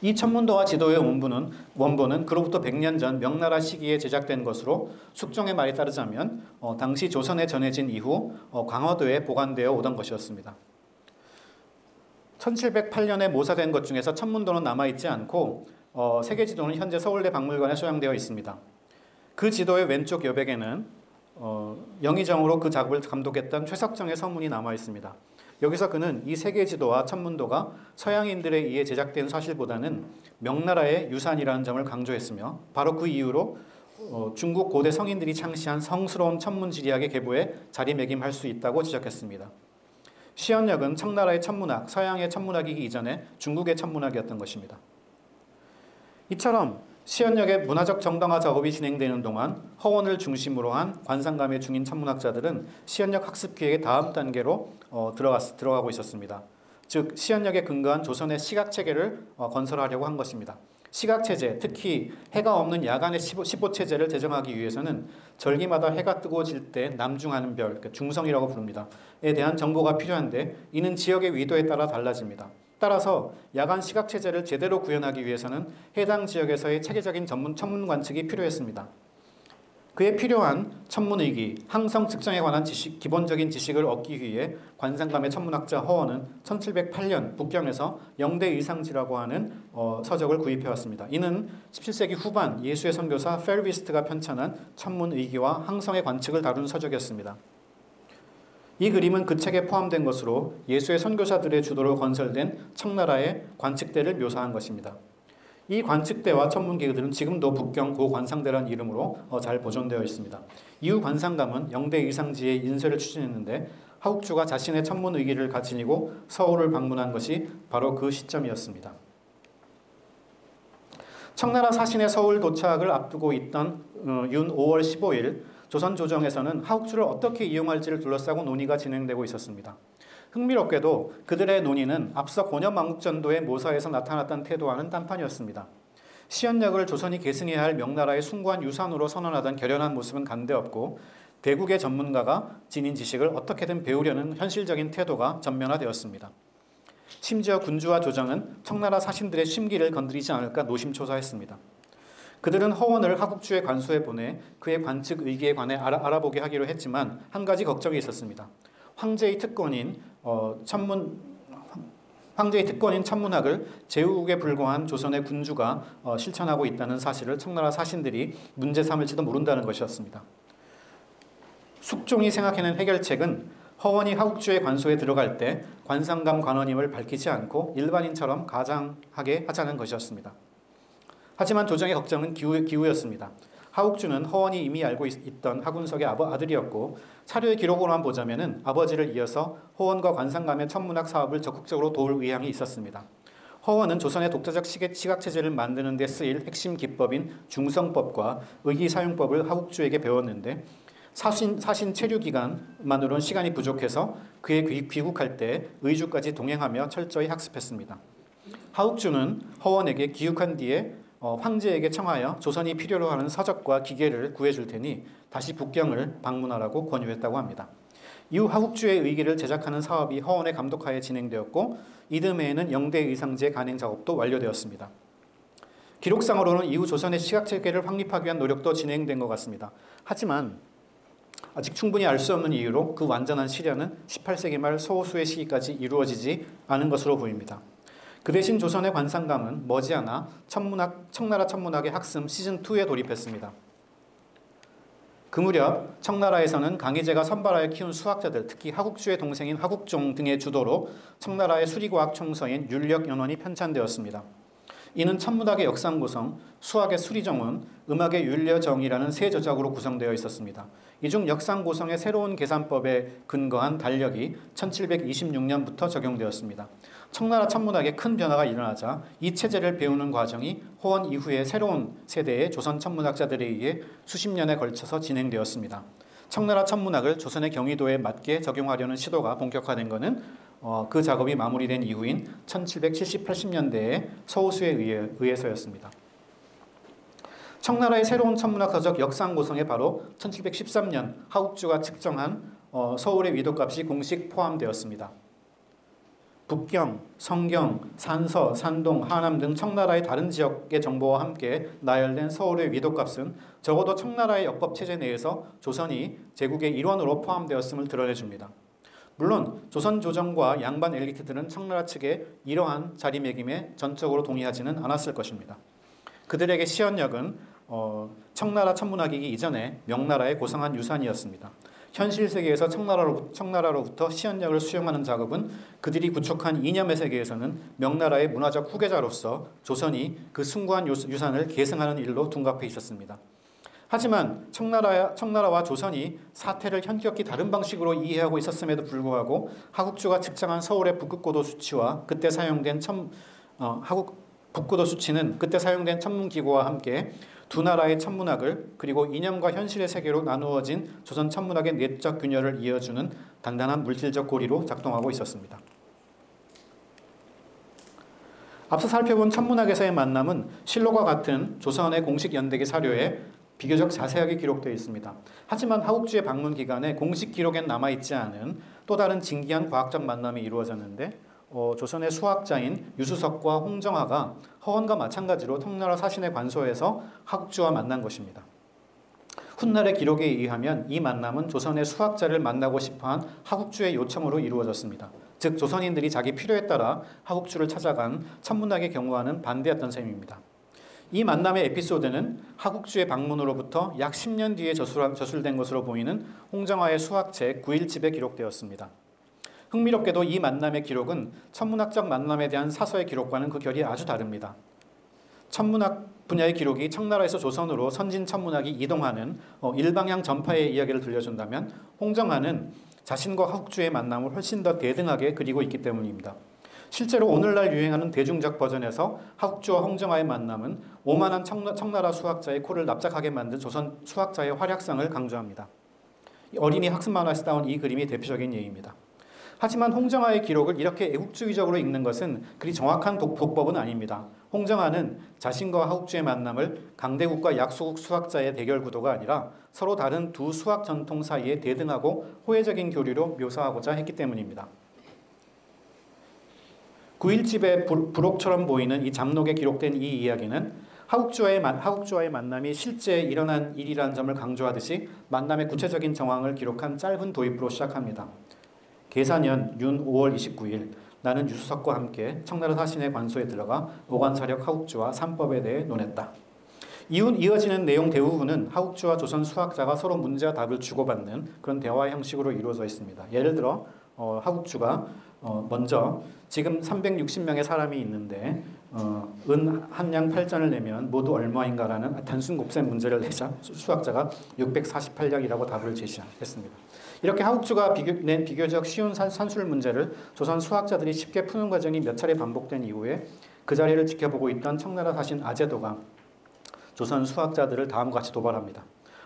이 천문도와 지도의 원본은 그로부터 100년 전 명나라 시기에 제작된 것으로 숙종의 말에 따르자면 당시 조선에 전해진 이후 강화도에 보관되어 오던 것이었습니다. 1708년에 모사된 것 중에서 천문도는 남아있지 않고 세계지도는 현재 서울대 박물관에 소장되어 있습니다. 그 지도의 왼쪽 여백에는 영의정으로 그 작업을 감독했던 최석정의 서문이 남아 있습니다. 여기서 그는 이 세계지도와 천문도가 서양인들에 의해 제작된 사실보다는 명나라의 유산이라는 점을 강조했으며 바로 그 이유로 중국 고대 성인들이 창시한 성스러운 천문지리학의 계보에 자리매김할 수 있다고 지적했습니다. 시연력은 청나라의 천문학, 서양의 천문학이기 이전에 중국의 천문학이었던 것입니다. 이처럼 시연력의 문화적 정당화 작업이 진행되는 동안 허원을 중심으로 한 관상감의 중인 천문학자들은 시연력 학습 기획의 다음 단계로 들어가고 있었습니다. 즉 시연력에 근거한 조선의 시각체계를 건설하려고 한 것입니다. 시각체제, 특히 해가 없는 야간의 시보체제를 제정하기 위해서는 절기마다 해가 뜨고 질 때 남중하는 별, 중성이라고 부릅니다. 에 대한 정보가 필요한데 이는 지역의 위도에 따라 달라집니다. 따라서 야간 시각체제를 제대로 구현하기 위해서는 해당 지역에서의 체계적인 천문 관측이 필요했습니다. 그에 필요한 천문의기, 항성 측정에 관한 기본적인 지식을 얻기 위해 관상감의 천문학자 허원은 1708년 북경에서 영대의상지라고 하는 서적을 구입해왔습니다. 이는 17세기 후반 예수의 선교사 페르비스트가 편찬한 천문의기와 항성의 관측을 다룬 서적이었습니다. 이 그림은 그 책에 포함된 것으로 예수의 선교사들의 주도로 건설된 청나라의 관측대를 묘사한 것입니다. 이 관측대와 천문기구들은 지금도 북경 고관상대라는 이름으로 잘 보존되어 있습니다. 이후 관상감은 영대의상지의 인쇄를 추진했는데 하국주가 자신의 천문의기를 지니고 서울을 방문한 것이 바로 그 시점이었습니다. 청나라 사신의 서울 도착을 앞두고 있던 윤 5월 15일 조선 조정에서는 하국주를 어떻게 이용할지를 둘러싸고 논의가 진행되고 있었습니다. 흥미롭게도 그들의 논의는 앞서 고려망국전도의 모사에서 나타났던 태도와는 딴판이었습니다. 시연력을 조선이 계승해야 할 명나라의 숭고한 유산으로 선언하던 결연한 모습은 간데없고 대국의 전문가가 지닌 지식을 어떻게든 배우려는 현실적인 태도가 전면화되었습니다. 심지어 군주와 조정은 청나라 사신들의 심기를 건드리지 않을까 노심초사했습니다. 그들은 허원을 하국주의 관소에 보내 그의 관측 의기에 관해 알아보게 하기로 했지만 한 가지 걱정이 있었습니다. 황제의 특권인 천문학을 제후국에 불과한 조선의 군주가 실천하고 있다는 사실을 청나라 사신들이 문제 삼을지도 모른다는 것이었습니다. 숙종이 생각해낸 해결책은 허원이 하국주의 관소에 들어갈 때 관상감 관원임을 밝히지 않고 일반인처럼 가장하게 하자는 것이었습니다. 하지만 조정의 걱정은 기우였습니다. 하국주는 허원이 이미 알고 있던 하군석의 아들이었고 사료의 기록으로만 보자면 아버지를 이어서 허원과 관상감의 천문학 사업을 적극적으로 도울 의향이 있었습니다. 허원은 조선의 독자적 시각체제를 만드는 데 쓰일 핵심 기법인 중성법과 의기사용법을 하국주에게 배웠는데 사신 체류 기간만으로는 시간이 부족해서 그의 귀국할 때 의주까지 동행하며 철저히 학습했습니다. 하국주는 허원에게 귀국한 뒤에 황제에게 청하여 조선이 필요로 하는 서적과 기계를 구해줄 테니 다시 북경을 방문하라고 권유했다고 합니다. 이후 하국주의 의기를 제작하는 사업이 허원의 감독하에 진행되었고 이듬해에는 영대 의상제 간행 작업도 완료되었습니다. 기록상으로는 이후 조선의 시각체계를 확립하기 위한 노력도 진행된 것 같습니다. 하지만 아직 충분히 알 수 없는 이유로 그 완전한 실현은 18세기 말 서호수의 시기까지 이루어지지 않은 것으로 보입니다. 그 대신 조선의 관상감은 머지않아 청나라 천문학의 학습 시즌2에 돌입했습니다. 그 무렵 청나라에서는 강희제가 선발하여 키운 수학자들, 특히 하국주의 동생인 하국종 등의 주도로 청나라의 수리과학 총서인 율력연원이 편찬되었습니다. 이는 천문학의 역상고성, 수학의 수리정원, 음악의 율려정이라는 세 저작으로 구성되어 있었습니다. 이 중 역상고성의 새로운 계산법에 근거한 달력이 1726년부터 적용되었습니다. 청나라 천문학에 큰 변화가 일어나자 이 체제를 배우는 과정이 허원 이후의 새로운 세대의 조선 천문학자들에 의해 수십 년에 걸쳐서 진행되었습니다. 청나라 천문학을 조선의 경의도에 맞게 적용하려는 시도가 본격화된 것은 그 작업이 마무리된 이후인 1770, 80년대에 서호수에 의해서였습니다. 청나라의 새로운 천문학 서적 역상고성에 바로 1713년 하국주가 측정한 서울의 위도값이 공식 포함되었습니다. 북경, 성경, 산서, 산동, 하남 등 청나라의 다른 지역의 정보와 함께 나열된 서울의 위도값은 적어도 청나라의 역법 체제 내에서 조선이 제국의 일원으로 포함되었음을 드러내줍니다. 물론 조선 조정과 양반 엘리트들은 청나라 측의 이러한 자리매김에 전적으로 동의하지는 않았을 것입니다. 그들에게 시연력은 청나라 천문학이기 이전에 명나라의 고상한 유산이었습니다. 현실 세계에서 청나라로부터 시연력을 수용하는 작업은 그들이 구축한 이념의 세계에서는 명나라의 문화적 후계자로서 조선이 그 숭고한 유산을 계승하는 일로 둔갑해 있었습니다. 하지만 청나라와 조선이 사태를 현격히 다른 방식으로 이해하고 있었음에도 불구하고 하국주가 측정한 서울의 북극고도 수치와 그때 사용된 북고도 수치는 그때 사용된 천문기구와 함께 두 나라의 천문학을 그리고 이념과 현실의 세계로 나누어진 조선 천문학의 내적 균열을 이어주는 단단한 물질적 고리로 작동하고 있었습니다. 앞서 살펴본 천문학에서의 만남은 실록과 같은 조선의 공식 연대기 사료에 비교적 자세하게 기록되어 있습니다. 하지만 하국주의 방문 기간에 공식 기록엔 남아있지 않은 또 다른 진기한 과학적 만남이 이루어졌는데 조선의 수학자인 유수석과 홍정화가 허원과 마찬가지로 청나라 사신의 관소에서 하국주와 만난 것입니다. 훗날의 기록에 의하면 이 만남은 조선의 수학자를 만나고 싶어한 하국주의 요청으로 이루어졌습니다. 즉 조선인들이 자기 필요에 따라 하국주를 찾아간 천문학의 경우와는 반대였던 셈입니다. 이 만남의 에피소드는 하국주의 방문으로부터 약 10년 뒤에 저술된 것으로 보이는 홍정화의 수학책 9일집에 기록되었습니다. 흥미롭게도 이 만남의 기록은 천문학적 만남에 대한 사서의 기록과는 그 결이 아주 다릅니다. 천문학 분야의 기록이 청나라에서 조선으로 선진 천문학이 이동하는 일방향 전파의 이야기를 들려준다면 홍정화는 자신과 하국주의 만남을 훨씬 더 대등하게 그리고 있기 때문입니다. 실제로 오늘날 유행하는 대중적 버전에서 하국주와 홍정화의 만남은 오만한 청나라 수학자의 코를 납작하게 만든 조선 수학자의 활약상을 강조합니다. 어린이 학습 만화에서 따온 이 그림이 대표적인 예입니다. 하지만 홍정화의 기록을 이렇게 애국주의적으로 읽는 것은 그리 정확한 독법은 아닙니다. 홍정화는 자신과 하국주의 만남을 강대국과 약소국 수학자의 대결 구도가 아니라 서로 다른 두 수학 전통 사이의 대등하고 호혜적인 교류로 묘사하고자 했기 때문입니다. 9일집의 부록처럼 보이는 이 잡록에 기록된 이 이야기는 하국주와의 만남이 실제 일어난 일이라는 점을 강조하듯이 만남의 구체적인 정황을 기록한 짧은 도입부로 시작합니다. 계사년 윤 5월 29일 나는 유수석과 함께 청나라 사신의 관소에 들어가 오관사력 하국주와 삼법에 대해 논했다. 이어지는 내용 대부분은 하국주와 조선 수학자가 서로 문제와 답을 주고받는 그런 대화 형식으로 이루어져 있습니다. 예를 들어 하국주가 먼저 지금 360명의 사람이 있는데 은 한 양 8전을 내면 모두 얼마인가라는 단순 곱셈 문제를 내자 수학자가 648량이라고 답을 제시했습니다. 이렇게 하국주가 낸 비교적 쉬운 산술 문제를 조선 수학자들이 쉽게 푸는 과정이 몇 차례 반복된 이후에 그 자리를 지켜보고 있던 청나라 사신 아제도가 조선 수학자들을 다음과 같이 도발합니다.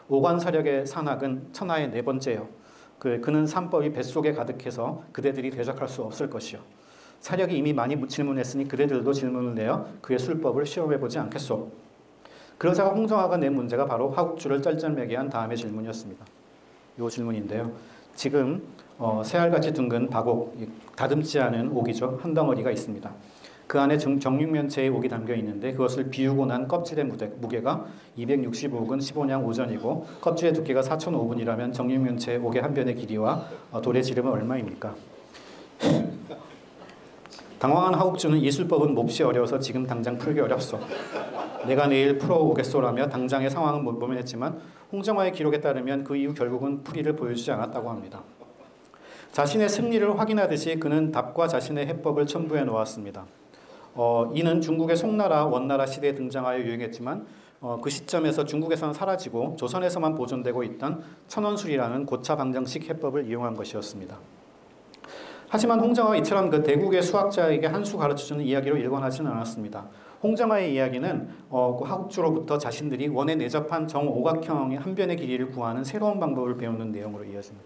오관사력의 산학은 천하의 네 번째요. 그는 삼법이 뱃속에 가득해서 그대들이 대적할 수 없을 것이요. 사력이 이미 많이 질문했으니 그대들도 질문을 내어 그의 술법을 시험해보지 않겠소. 그러자가 홍정화가 낸 문제가 바로 하국주를 쩔쩔매게 한 다음의 질문이었습니다. 이 질문인데요. 지금 새알같이 둥근 바곡, 다듬지 않은 옥이죠. 한 덩어리가 있습니다. 그 안에 정육면체의 옥이 담겨 있는데 그것을 비우고 난 껍질의 무게가 265근 15냥 오전이고 껍질의 두께가 4,005분이라면 정육면체의 옥의 한 변의 길이와 돌의 지름은 얼마입니까? 당황한 하국주는 이 술법은 몹시 어려워서 지금 당장 풀기 어렵소. 내가 내일 풀어오겠소라며 당장의 상황은 모면했지만 홍정화의 기록에 따르면 그 이후 결국은 풀이를 보여주지 않았다고 합니다. 자신의 승리를 확인하듯이 그는 답과 자신의 해법을 첨부해 놓았습니다. 이는 중국의 송나라, 원나라 시대에 등장하여 유행했지만 그 시점에서 중국에서는 사라지고 조선에서만 보존되고 있던 천원술이라는 고차 방정식 해법을 이용한 것이었습니다. 하지만 홍정화가 이처럼 그 대국의 수학자에게 한 수 가르쳐주는 이야기로 일관하지는 않았습니다. 홍정화의 이야기는 그 하국주로부터 자신들이 원에 내접한 정오각형의 한 변의 길이를 구하는 새로운 방법을 배우는 내용으로 이어집니다.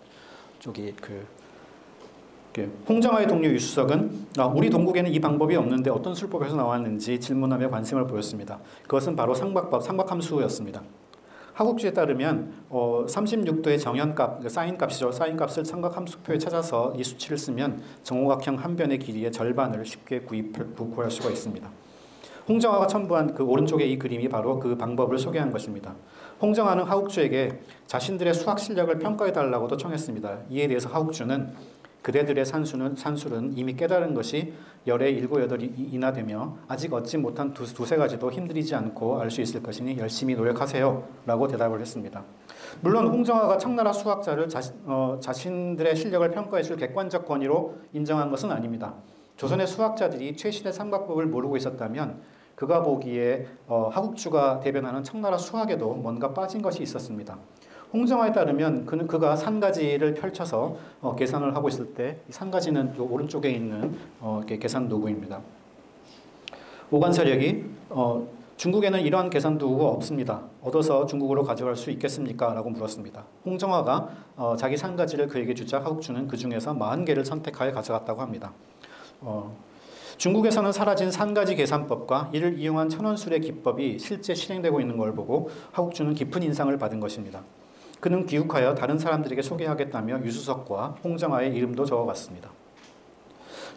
홍정화의 동료 유수석은 우리 동국에는 이 방법이 없는데 어떤 술법에서 나왔는지 질문하며 관심을 보였습니다. 그것은 바로 삼각함수였습니다. 하국주에 따르면 36도의 정연값, 사인값이죠. 사인값을 삼각함수표에 찾아서 이 수치를 쓰면 정오각형 한 변의 길이의 절반을 쉽게 구할 수가 있습니다. 홍정화가 첨부한 그 오른쪽의 이 그림이 바로 그 방법을 소개한 것입니다. 홍정화는 하국주에게 자신들의 수학 실력을 평가해달라고도 청했습니다. 이에 대해서 하국주는 그대들의 산술은 이미 깨달은 것이 열에 7, 8이나 되며 아직 얻지 못한 두세 가지도 힘들이지 않고 알 수 있을 것이니 열심히 노력하세요 라고 대답을 했습니다. 물론 홍정화가 청나라 수학자를 자신들의 실력을 평가해 줄 객관적 권위로 인정한 것은 아닙니다. 조선의 수학자들이 최신의 삼각법을 모르고 있었다면 그가 보기에 하국주가 대변하는 청나라 수학에도 뭔가 빠진 것이 있었습니다. 홍정화에 따르면 그가 산가지를 펼쳐서 계산을 하고 있을 때 산가지는 요 오른쪽에 있는 계산 도구입니다. 오관사력이 중국에는 이러한 계산 도구가 없습니다. 얻어서 중국으로 가져갈 수 있겠습니까? 라고 물었습니다. 홍정화가 자기 산가지를 그에게 주자 하국주는 그 중에서 40개를 선택하여 가져갔다고 합니다. 중국에서는 사라진 산가지 계산법과 이를 이용한 천원술의 기법이 실제 실행되고 있는 걸 보고 하국주는 깊은 인상을 받은 것입니다. 그는 귀국하여 다른 사람들에게 소개하겠다며 유수석과 홍정화의 이름도 적어갔습니다.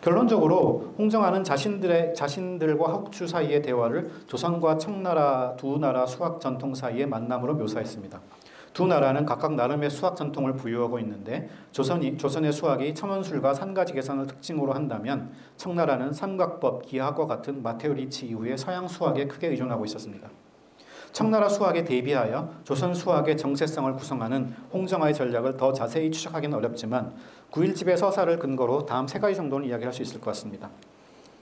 결론적으로 홍정화는 자신들과 하국주 사이의 대화를 조선과 청나라 두 나라 수학 전통 사이의 만남으로 묘사했습니다. 두 나라는 각각 나름의 수학 전통을 부유하고 있는데 조선의 수학이 천원술과 산가지 계산을 특징으로 한다면 청나라는 삼각법, 기하학과 같은 마테오 리치 이후의 서양 수학에 크게 의존하고 있었습니다. 청나라 수학에 대비하여 조선 수학의 정체성을 구성하는 홍정화의 전략을 더 자세히 추적하기는 어렵지만 9일집의 서사를 근거로 다음 세 가지 정도는 이야기할 수 있을 것 같습니다.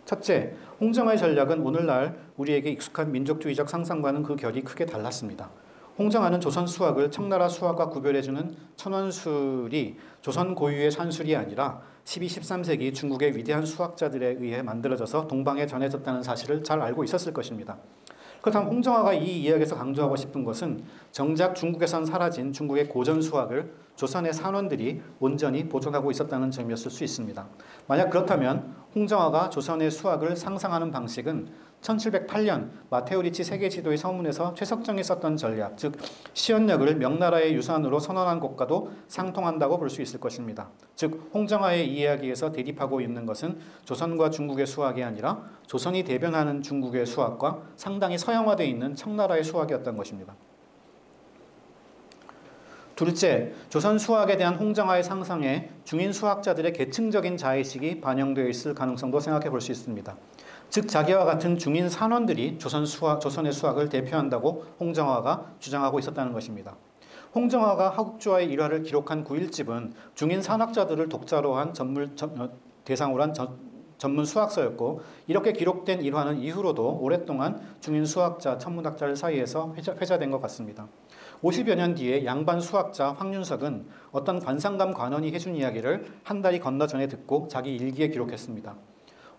첫째, 홍정화의 전략은 오늘날 우리에게 익숙한 민족주의적 상상과는 그 결이 크게 달랐습니다. 홍정화는 조선 수학을 청나라 수학과 구별해주는 천원술이 조선 고유의 산술이 아니라 12, 13세기 중국의 위대한 수학자들에 의해 만들어져서 동방에 전해졌다는 사실을 잘 알고 있었을 것입니다. 그렇다면 홍정화가 이 이야기에서 강조하고 싶은 것은 정작 중국에선 사라진 중국의 고전 수학을 조선의 산원들이 온전히 보존하고 있었다는 점이었을 수 있습니다. 만약 그렇다면 홍정화가 조선의 수학을 상상하는 방식은 1708년 마테오 리치 세계지도의 서문에서 최석정이 썼던 전략, 즉 시언역을 명나라의 유산으로 선언한 것과도 상통한다고 볼 수 있을 것입니다. 즉 홍정화의 이야기에서 대립하고 있는 것은 조선과 중국의 수학이 아니라 조선이 대변하는 중국의 수학과 상당히 서양화되어 있는 청나라의 수학이었던 것입니다. 둘째, 조선 수학에 대한 홍정화의 상상에 중인 수학자들의 계층적인 자의식이 반영되어 있을 가능성도 생각해 볼 수 있습니다. 즉 자기와 같은 중인 산원들이 조선의 수학을 대표한다고 홍정화가 주장하고 있었다는 것입니다. 홍정화가 하국주와의 일화를 기록한 9일집은 중인 산학자들을 독자로 한 대상으로 한 전문 수학서였고, 이렇게 기록된 일화는 이후로도 오랫동안 중인 수학자, 천문학자들 사이에서 회자된 것 같습니다. 50여 년 뒤에 양반 수학자 황윤석은 어떤 관상감 관원이 해준 이야기를 한 달이 건너 전에 듣고 자기 일기에 기록했습니다.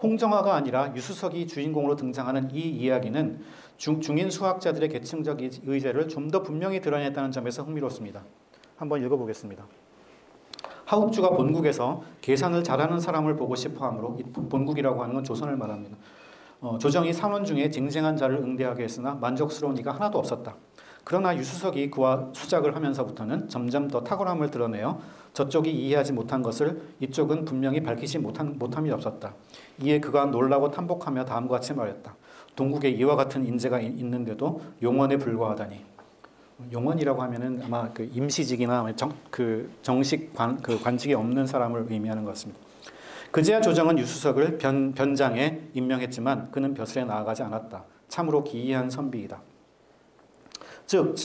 홍정화가 아니라 유수석이 주인공으로 등장하는 이 이야기는 중인 수학자들의 계층적 의제를 좀 더 분명히 드러냈다는 점에서 흥미롭습니다. 한번 읽어보겠습니다. 하국주가 본국에서 계산을 잘하는 사람을 보고 싶어 하므로, 이 본국이라고 하는 건 조선을 말합니다. 조정이 산원 중에 쟁쟁한 자를 응대하게 했으나 만족스러운 이가 하나도 없었다. 그러나 유수석이 그와 수작을 하면서부터는 점점 더 탁월함을 드러내어 저쪽이 이해하지 못한 것을 이쪽은 분명히 밝히지 못함이 없었다. 이에 그가 놀라고 탐복하며 다음과 같이 말했다. 동국에 이와 같은 인재가 있는데도 용언에 불과하다니. 용언이라고 하면은 아마 그 임시직이나 정식 관직이 없는 사람을 의미하는 것 같습니다. 그제야 조정은 유수석을 변장에 임명했지만 그는 벼슬에 나아가지 않았다. 참으로 기이한 선비이다. 즉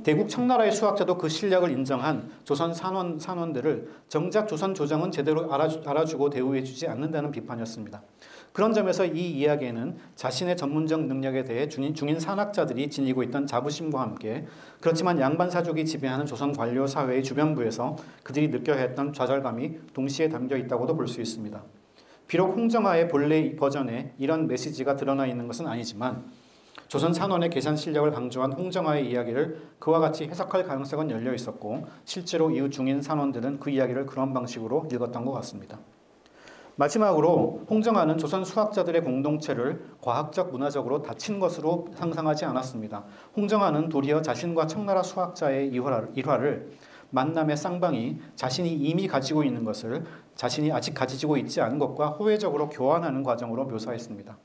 대국 청나라의 수학자도 그 실력을 인정한 조선 산원들을 정작 조선 조정은 제대로 알아주고 대우해주지 않는다는 비판이었습니다. 그런 점에서 이 이야기에는 자신의 전문적 능력에 대해 중인 산학자들이 지니고 있던 자부심과 함께, 그렇지만 양반 사족이 지배하는 조선 관료 사회의 주변부에서 그들이 느껴야 했던 좌절감이 동시에 담겨 있다고도 볼 수 있습니다. 비록 홍정화의 본래 버전에 이런 메시지가 드러나 있는 것은 아니지만 조선 산원의 계산 실력을 강조한 홍정화의 이야기를 그와 같이 해석할 가능성은 열려 있었고, 실제로 이후 중인 산원들은 그 이야기를 그런 방식으로 읽었던 것 같습니다. 마지막으로 홍정화는 조선 수학자들의 공동체를 과학적 문화적으로 닫힌 것으로 상상하지 않았습니다. 홍정화는 도리어 자신과 청나라 수학자의 일화를 만남의 쌍방이 자신이 이미 가지고 있는 것을 자신이 아직 가지고 있지 않은 것과 호혜적으로 교환하는 과정으로 묘사했습니다.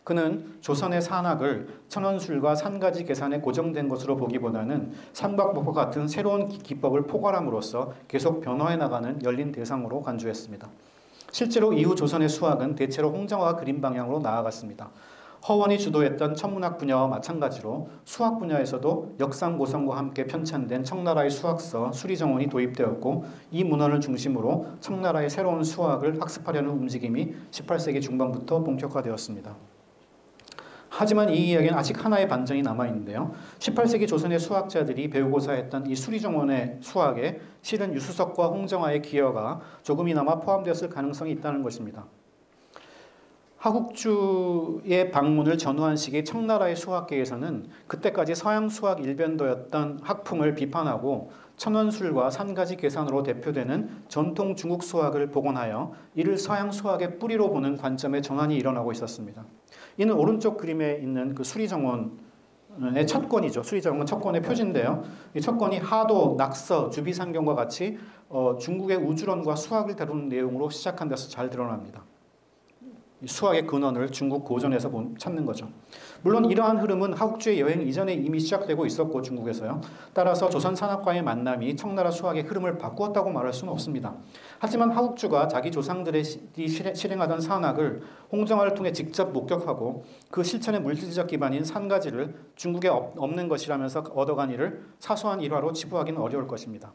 그는 조선의 산학을 천원술과 산가지 계산에 고정된 것으로 보기보다는 삼각법과 같은 새로운 기법을 포괄함으로써 계속 변화해 나가는 열린 대상으로 간주했습니다. 실제로 이후 조선의 수학은 대체로 홍정화가 그린 방향으로 나아갔습니다. 허원이 주도했던 천문학 분야와 마찬가지로 수학 분야에서도 역상고성과 함께 편찬된 청나라의 수학서 수리정원이 도입되었고, 이 문헌을 중심으로 청나라의 새로운 수학을 학습하려는 움직임이 18세기 중반부터 본격화되었습니다. 하지만 이 이야기는 아직 하나의 반전이 남아있는데요. 18세기 조선의 수학자들이 배우고자 했던 이 수리정원의 수학에 실은 유수석과 홍정화의 기여가 조금이나마 포함되었을 가능성이 있다는 것입니다. 하국주의 방문을 전후한 시기 청나라의 수학계에서는 그때까지 서양 수학 일변도였던 학풍을 비판하고 천원술과 산가지 계산으로 대표되는 전통 중국 수학을 복원하여 이를 서양 수학의 뿌리로 보는 관점의 전환이 일어나고 있었습니다. 이는 오른쪽 그림에 있는 그 수리정원의 첫 권이죠. 수리정원 첫 권의 표지인데요. 이 첫 권이 하도, 낙서, 주비상경과 같이 중국의 우주론과 수학을 다루는 내용으로 시작한 데서 잘 드러납니다. 수학의 근원을 중국 고전에서 찾는 거죠. 물론 이러한 흐름은 하국주의 여행 이전에 이미 시작되고 있었고 중국에서요. 따라서 조선 산학과의 만남이 청나라 수학의 흐름을 바꾸었다고 말할 수는 없습니다. 하지만 하국주가 자기 조상들이 실행하던 산학을 홍정화를 통해 직접 목격하고 그 실천의 물질적 기반인 산가지를 중국에 없는 것이라면서 얻어간 일을 사소한 일화로 치부하기는 어려울 것입니다.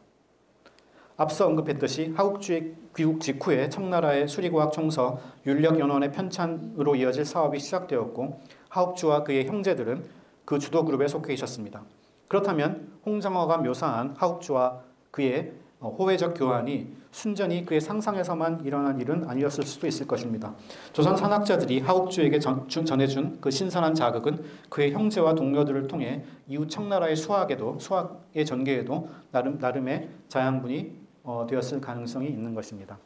앞서 언급했듯이 하국주의 귀국 직후에 청나라의 수리과학 총서 윤력연원의 편찬으로 이어질 사업이 시작되었고, 하국주와 그의 형제들은 그 주도 그룹에 속해 있었습니다. 그렇다면 홍정화가 묘사한 하국주와 그의 호혜적 교환이 순전히 그의 상상에서만 일어난 일은 아니었을 수도 있을 것입니다. 조선 산학자들이 하옥주에게 전해준 그 신선한 자극은 그의 형제와 동료들을 통해 이후 청나라의 수학의 전개에도 나름의 자양분이 되었을 가능성이 있는 것입니다.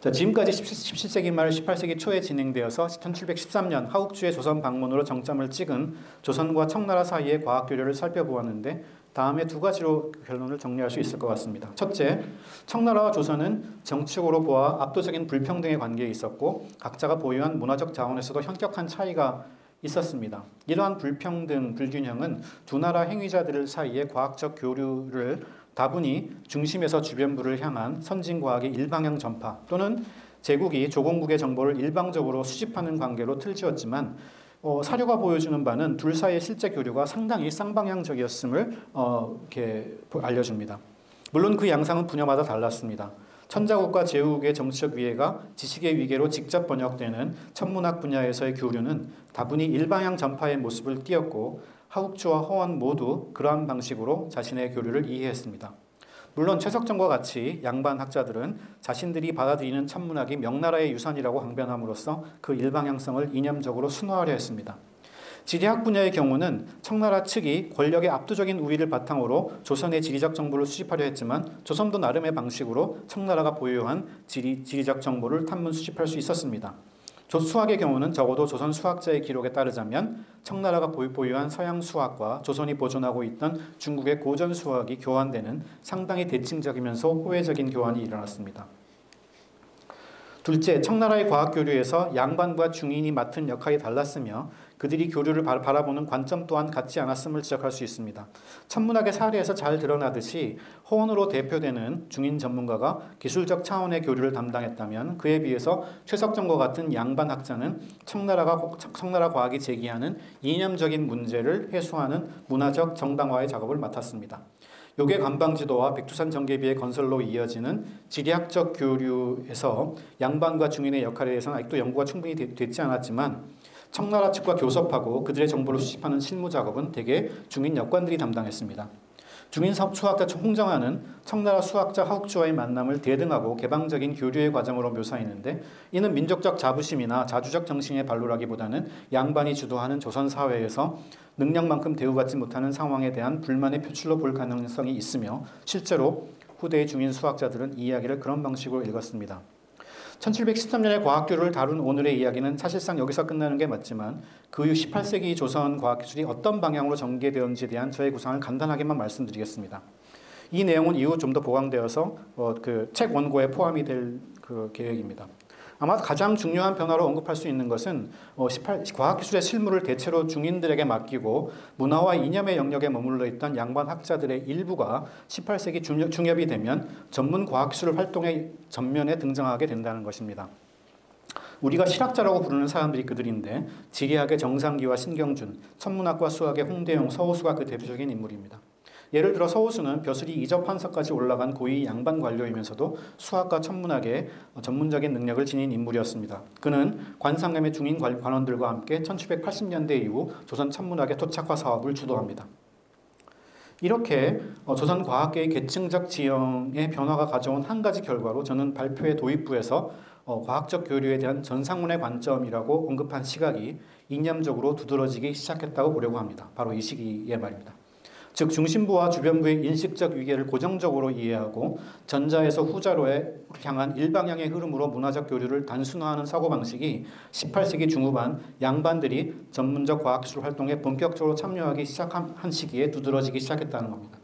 자, 지금까지 17세기 말 18세기 초에 진행되어서 1713년 하옥주의 조선 방문으로 정점을 찍은 조선과 청나라 사이의 과학 교류를 살펴보았는데 다음에 두 가지로 결론을 정리할 수 있을 것 같습니다. 첫째, 청나라와 조선은 정치적으로 보아 압도적인 불평등의 관계에 있었고 각자가 보유한 문화적 자원에서도 현격한 차이가 있었습니다. 이러한 불평등, 불균형은 두 나라 행위자들 사이의 과학적 교류를 다분히 중심에서 주변부를 향한 선진과학의 일방향 전파 또는 제국이 조공국의 정보를 일방적으로 수집하는 관계로 틀지었지만 사료가 보여주는 바는 둘 사이의 실제 교류가 상당히 쌍방향적이었음을 이렇게 알려줍니다. 물론 그 양상은 분야마다 달랐습니다. 천자국과 제국의 정치적 위해가 지식의 위계로 직접 번역되는 천문학 분야에서의 교류는 다분히 일방향 전파의 모습을 띠었고 하옥주와 허원 모두 그러한 방식으로 자신의 교류를 이해했습니다. 물론 최석정과 같이 양반 학자들은 자신들이 받아들이는 천문학이 명나라의 유산이라고 항변함으로써 그 일방향성을 이념적으로 순화하려 했습니다. 지리학 분야의 경우는 청나라 측이 권력의 압도적인 우위를 바탕으로 조선의 지리적 정보를 수집하려 했지만 조선도 나름의 방식으로 청나라가 보유한 지리적 정보를 탐문 수집할 수 있었습니다. 수학의 경우는 적어도 조선 수학자의 기록에 따르자면 청나라가 보유한 서양 수학과 조선이 보존하고 있던 중국의 고전 수학이 교환되는 상당히 대칭적이면서 호혜적인 교환이 일어났습니다. 둘째, 청나라의 과학 교류에서 양반과 중인이 맡은 역할이 달랐으며 그들이 교류를 바라보는 관점 또한 같지 않았음을 지적할 수 있습니다. 천문학의 사례에서 잘 드러나듯이 허원으로 대표되는 중인 전문가가 기술적 차원의 교류를 담당했다면 그에 비해서 최석정과 같은 양반 학자는 청나라 과학이 제기하는 이념적인 문제를 해소하는 문화적 정당화의 작업을 맡았습니다. 요괴 관방지도와 백두산 정계비의 건설로 이어지는 지리학적 교류에서 양반과 중인의 역할에 대해서는 아직도 연구가 충분히 됐지 않았지만 청나라 측과 교섭하고 그들의 정보를 수집하는 실무 작업은 대개 중인 역관들이 담당했습니다. 중인 수학자 홍정하는 청나라 수학자 하옥주와의 만남을 대등하고 개방적인 교류의 과정으로 묘사했는데 이는 민족적 자부심이나 자주적 정신의 발로라기보다는 양반이 주도하는 조선 사회에서 능력만큼 대우받지 못하는 상황에 대한 불만의 표출로 볼 가능성이 있으며 실제로 후대의 중인 수학자들은 이 이야기를 그런 방식으로 읽었습니다. 1713년의 과학교류를 다룬 오늘의 이야기는 사실상 여기서 끝나는 게 맞지만 그 이후 18세기 조선 과학기술이 어떤 방향으로 전개되었는지에 대한 저의 구상을 간단하게만 말씀드리겠습니다. 이 내용은 이후 좀 더 보강되어서 그 책 원고에 포함이 될 그 계획입니다. 아마 가장 중요한 변화로 언급할 수 있는 것은 과학기술의 실무를 대체로 중인들에게 맡기고 문화와 이념의 영역에 머물러 있던 양반 학자들의 일부가 18세기 중엽이 되면 전문 과학기술 활동의 전면에 등장하게 된다는 것입니다. 우리가 실학자라고 부르는 사람들이 그들인데 지리학의 정상기와 신경준, 천문학과 수학의 홍대영, 서호수가 그 대표적인 인물입니다. 예를 들어 서호수는 벼슬이 이접판서까지 올라간 고위 양반 관료이면서도 수학과 천문학의 전문적인 능력을 지닌 인물이었습니다. 그는 관상감의 중인 관원들과 함께 1780년대 이후 조선 천문학의 토착화 사업을 주도합니다. 이렇게 조선 과학계의 계층적 지형의 변화가 가져온 한 가지 결과로 저는 발표의 도입부에서 과학적 교류에 대한 전상문의 관점이라고 언급한 시각이 이념적으로 두드러지기 시작했다고 보려고 합니다. 바로 이 시기의 말입니다. 즉 중심부와 주변부의 인식적 위계를 고정적으로 이해하고 전자에서 후자로 향한 일방향의 흐름으로 문화적 교류를 단순화하는 사고방식이 18세기 중후반 양반들이 전문적 과학기술 활동에 본격적으로 참여하기 시작한 시기에 두드러지기 시작했다는 겁니다.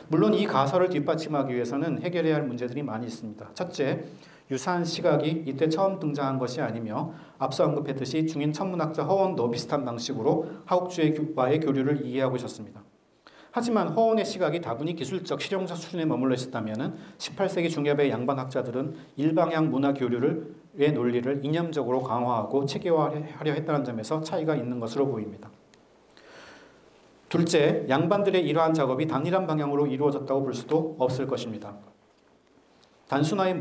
물론 이 가설을 뒷받침하기 위해서는 해결해야 할 문제들이 많이 있습니다. 첫째, 유사한 시각이 이때 처음 등장한 것이 아니며 앞서 언급했듯이 중인 천문학자 허원도 비슷한 방식으로 하옥주와의 교류를 이해하고 있었습니다. 하지만 허원의 시각이 다분히 기술적 실용적 수준에 머물러 있었다면 18세기 중엽의 양반학자들은 일방향 문화 교류의 논리를 이념적으로 강화하고 체계화하려 했다는 점에서 차이가 있는 것으로 보입니다. 둘째, 양반들의 이러한 작업이 단일한 방향으로 이루어졌다고 볼 수도 없을 것입니다. 단순화의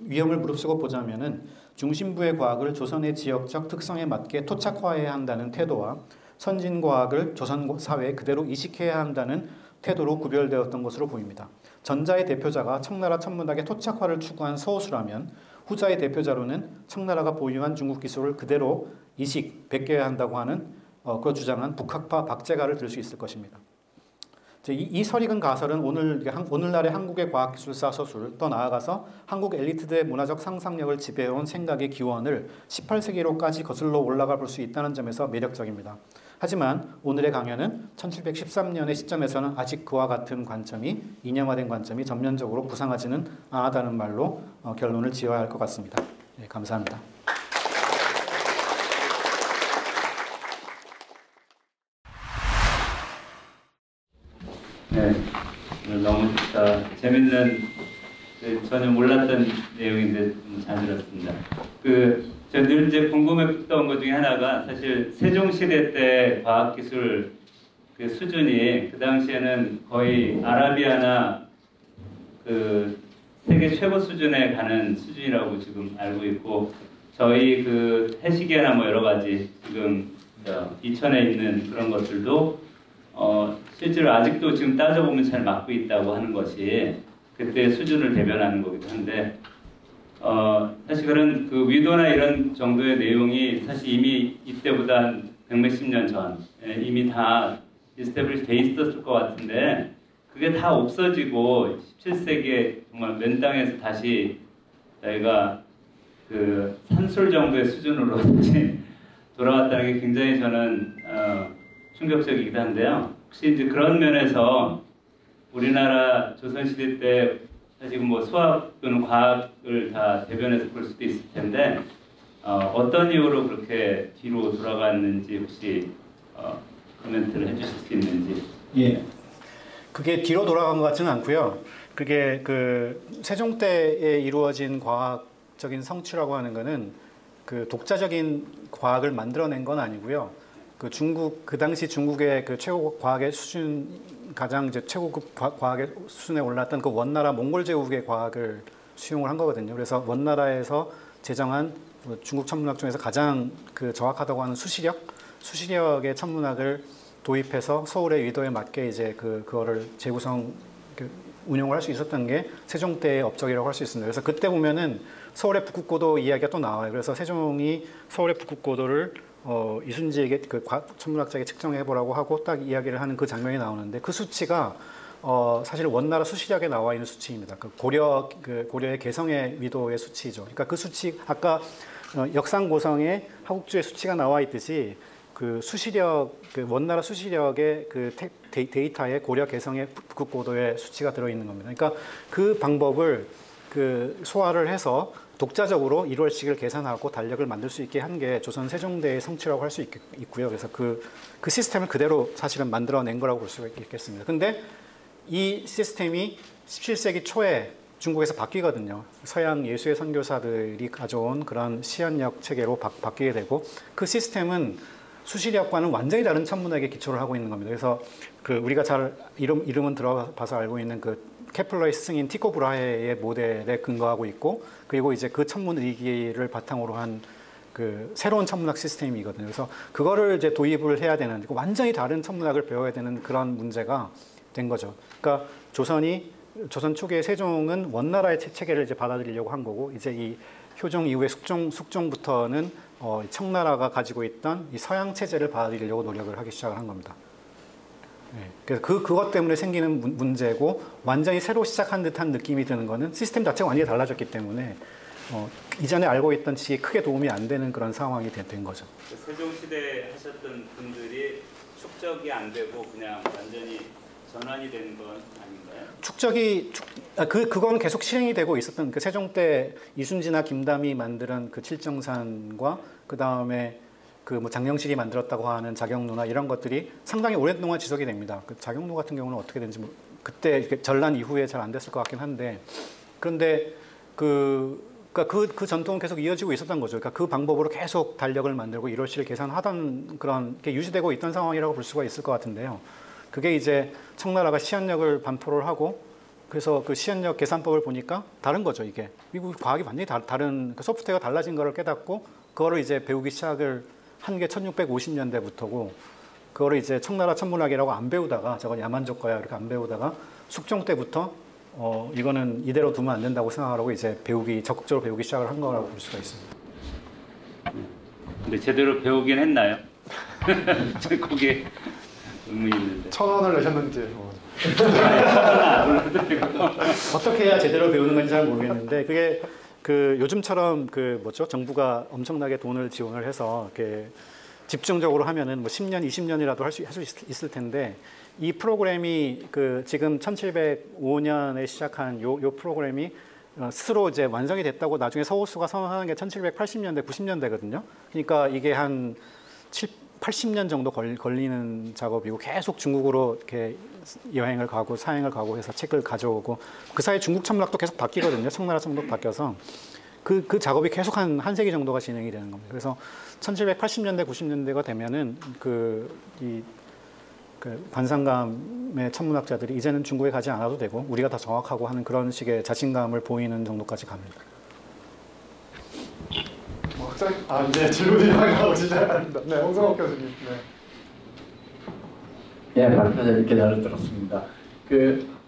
위험을 무릅쓰고 보자면 중심부의 과학을 조선의 지역적 특성에 맞게 토착화해야 한다는 태도와 선진과학을 조선 사회에 그대로 이식해야 한다는 태도로 구별되었던 것으로 보입니다. 전자의 대표자가 청나라 천문학의 토착화를 추구한 서호수라면 후자의 대표자로는 청나라가 보유한 중국 기술을 그대로 이식, 베껴야 한다고 하는 그 주장한 북학파 박제가를 들 수 있을 것입니다. 이 설익은 가설은 오늘날의 한국의 과학기술사 서술, 또 나아가서 한국 엘리트들의 문화적 상상력을 지배해온 생각의 기원을 18세기로까지 거슬러 올라가 볼 수 있다는 점에서 매력적입니다. 하지만 오늘의 강연은 1713년의 시점에서는 아직 그와 같은 관점이, 이념화된 관점이 전면적으로 부상하지는 않았다는 말로 결론을 지어야 할 것 같습니다. 네, 감사합니다. 네, 너무 재밌는, 전혀 몰랐던 내용인데 잘 들었습니다. 제가 늘 이제 궁금했던 것 중에 하나가 사실 세종시대 때 과학기술 그 수준이 그 당시에는 거의 아라비아나 그 세계 최고 수준에 가는 수준이라고 지금 알고 있고, 저희 그 해시계나 뭐 여러 가지 지금 이천에 있는 그런 것들도 실제로 아직도 지금 따져보면 잘 맞고 있다고 하는 것이 그때 수준을 대변하는 거기도 한데, 사실 그런 그 위도나 이런 정도의 내용이 사실 이미 이때보다 한 백몇십 년 전 이미 다 이스태블리시 돼 있었을 것 같은데, 그게 다 없어지고 17세기에 정말 맨 땅에서 다시 저희가 그 산술 정도의 수준으로 다시 돌아왔다는 게 굉장히 저는 충격적이기도 한데요. 혹시 이제 그런 면에서 우리나라 조선시대 때 사실 뭐 수학 또는 과학을 다 대변해서 볼 수도 있을 텐데, 어떤 이유로 그렇게 뒤로 돌아갔는지 혹시 코멘트를 해주실 수 있는지. 예, 그게 뒤로 돌아간 것 같지는 않고요. 그게 그 세종 때에 이루어진 과학적인 성취라고 하는 거는 그 독자적인 과학을 만들어낸 건 아니고요. 그 당시 중국의 그 최고 과학의 수준, 가장 이제 최고급 과학의 수준에 올랐던 그 원나라 몽골 제국의 과학을 수용을 한 거거든요. 그래서 원나라에서 제정한 중국 천문학 중에서 가장 그 정확하다고 하는 수시력의 천문학을 도입해서 서울의 의도에 맞게 이제 그거를 재구성 운용을 할 수 있었던 게 세종 때의 업적이라고 할 수 있습니다. 그래서 그때 보면은 서울의 북극고도 이야기가 또 나와요. 그래서 세종이 서울의 북극고도를 이순지에게 그 천문학자에게 측정해 보라고 하고 딱 이야기를 하는 그 장면이 나오는데, 그 수치가 사실 원나라 수시력에 나와 있는 수치입니다. 고려의 개성의 위도의 수치죠. 그러니까 그 수치, 아까 역상고성의 하국주의 수치가 나와 있듯이 그 수시력, 그 원나라 수시력의 그 데이터에 고려 개성의 북극고도의 수치가 들어 있는 겁니다. 그러니까 그 방법을 그 소화를 해서 독자적으로 1월씩을 계산하고 달력을 만들 수 있게 한 게 조선 세종대의 성취라고 할 수 있고요. 그래서 그 시스템을 그대로 사실은 만들어낸 거라고 볼 수가 있겠습니다. 근데 이 시스템이 17세기 초에 중국에서 바뀌거든요. 서양 예수의 선교사들이 가져온 그런 시연력 체계로 바뀌게 되고, 그 시스템은 수시력과는 완전히 다른 천문학에 기초를 하고 있는 겁니다. 그래서 그 우리가 잘 이름은 들어봐서 알고 있는 그 케플러의 스승인 티코 브라헤의 모델에 근거하고 있고, 그리고 이제 그 천문 의기를 바탕으로 한 그 새로운 천문학 시스템이거든요. 그래서 그거를 이제 도입을 해야 되는, 완전히 다른 천문학을 배워야 되는 그런 문제가 된 거죠. 그러니까 조선 초기의 세종은 원나라의 체계를 이제 받아들이려고 한 거고, 이제 이 효종 이후의 숙종부터는 청나라가 가지고 있던 이 서양 체제를 받아들이려고 노력을 하기 시작을 한 겁니다. 네. 그래서 그것 때문에 생기는 문제고, 완전히 새로 시작한 듯한 느낌이 드는 거는 시스템 자체가 완전히 달라졌기 때문에 이전에 알고 있던 지식에 크게 도움이 안 되는 그런 상황이 된 거죠. 세종시대 하셨던 분들이 축적이 안 되고 그냥 완전히 전환이 된 건 아닌가요? 그건 계속 실행이 되고 있었던, 그 세종 때 이순지나 김담이 만드는 그 칠정산과 그 다음에 그 뭐 장영실이 만들었다고 하는 자경루나 이런 것들이 상당히 오랫동안 지속이 됩니다. 그 자경루 같은 경우는 어떻게 된지 그때 전란 이후에 잘 안 됐을 것 같긴 한데, 그런데 그 전통은 계속 이어지고 있었던 거죠. 그러니까 그 방법으로 계속 달력을 만들고 1월치를 계산하던 그런 게 유지되고 있던 상황이라고 볼 수가 있을 것 같은데요. 그게 이제 청나라가 시연력을 반포를 하고, 그래서 그 시연력 계산법을 보니까 다른 거죠, 이게. 미국 과학이 완전히 다른, 그 소프트웨어가 달라진 거를 깨닫고, 그거를 이제 배우기 시작을 한 게 1650년대부터고, 그거를 이제 청나라 천문학이라고 안 배우다가, 저건 야만족과야 이렇게 안 배우다가, 숙종 때부터 이거는 이대로 두면 안 된다고 생각하고 이제 적극적으로 배우기 시작을 한 거라고 볼 수가 있습니다. 근데 제대로 배우긴 했나요? 그게 의문이 있는데. 1,000원을 내셨는지. 어떻게 해야 제대로 배우는 건지 잘 모르겠는데 그게 요즘처럼 정부가 엄청나게 돈을 지원을 해서 이렇게 집중적으로 하면은 뭐 10년, 20년이라도 할 수 있을 텐데 이 프로그램이 지금 1705년에 시작한 요 프로그램이 스스로 이제 완성이 됐다고 나중에 서울수가 선언하는 게 1780년대, 90년대거든요. 그러니까 이게 한 80년 정도 걸리는 작업이고 계속 중국으로 이렇게 여행을 가고 사행을 가고 해서 책을 가져오고 그 사이 중국 천문학도 계속 바뀌거든요. 청나라 천문학도 바뀌어서 그 작업이 계속 한 세기 정도가 진행이 되는 겁니다. 그래서 1780년대, 90년대가 되면은 관상감의 천문학자들이 이제는 중국에 가지 않아도 되고 우리가 더 정확하고 하는 그런 식의 자신감을 보이는 정도까지 갑니다. 이제 질문이 나가고 시작합니다. 네, 홍성옥 교수님. 네, 발표 재밌게 잘 들었습니다.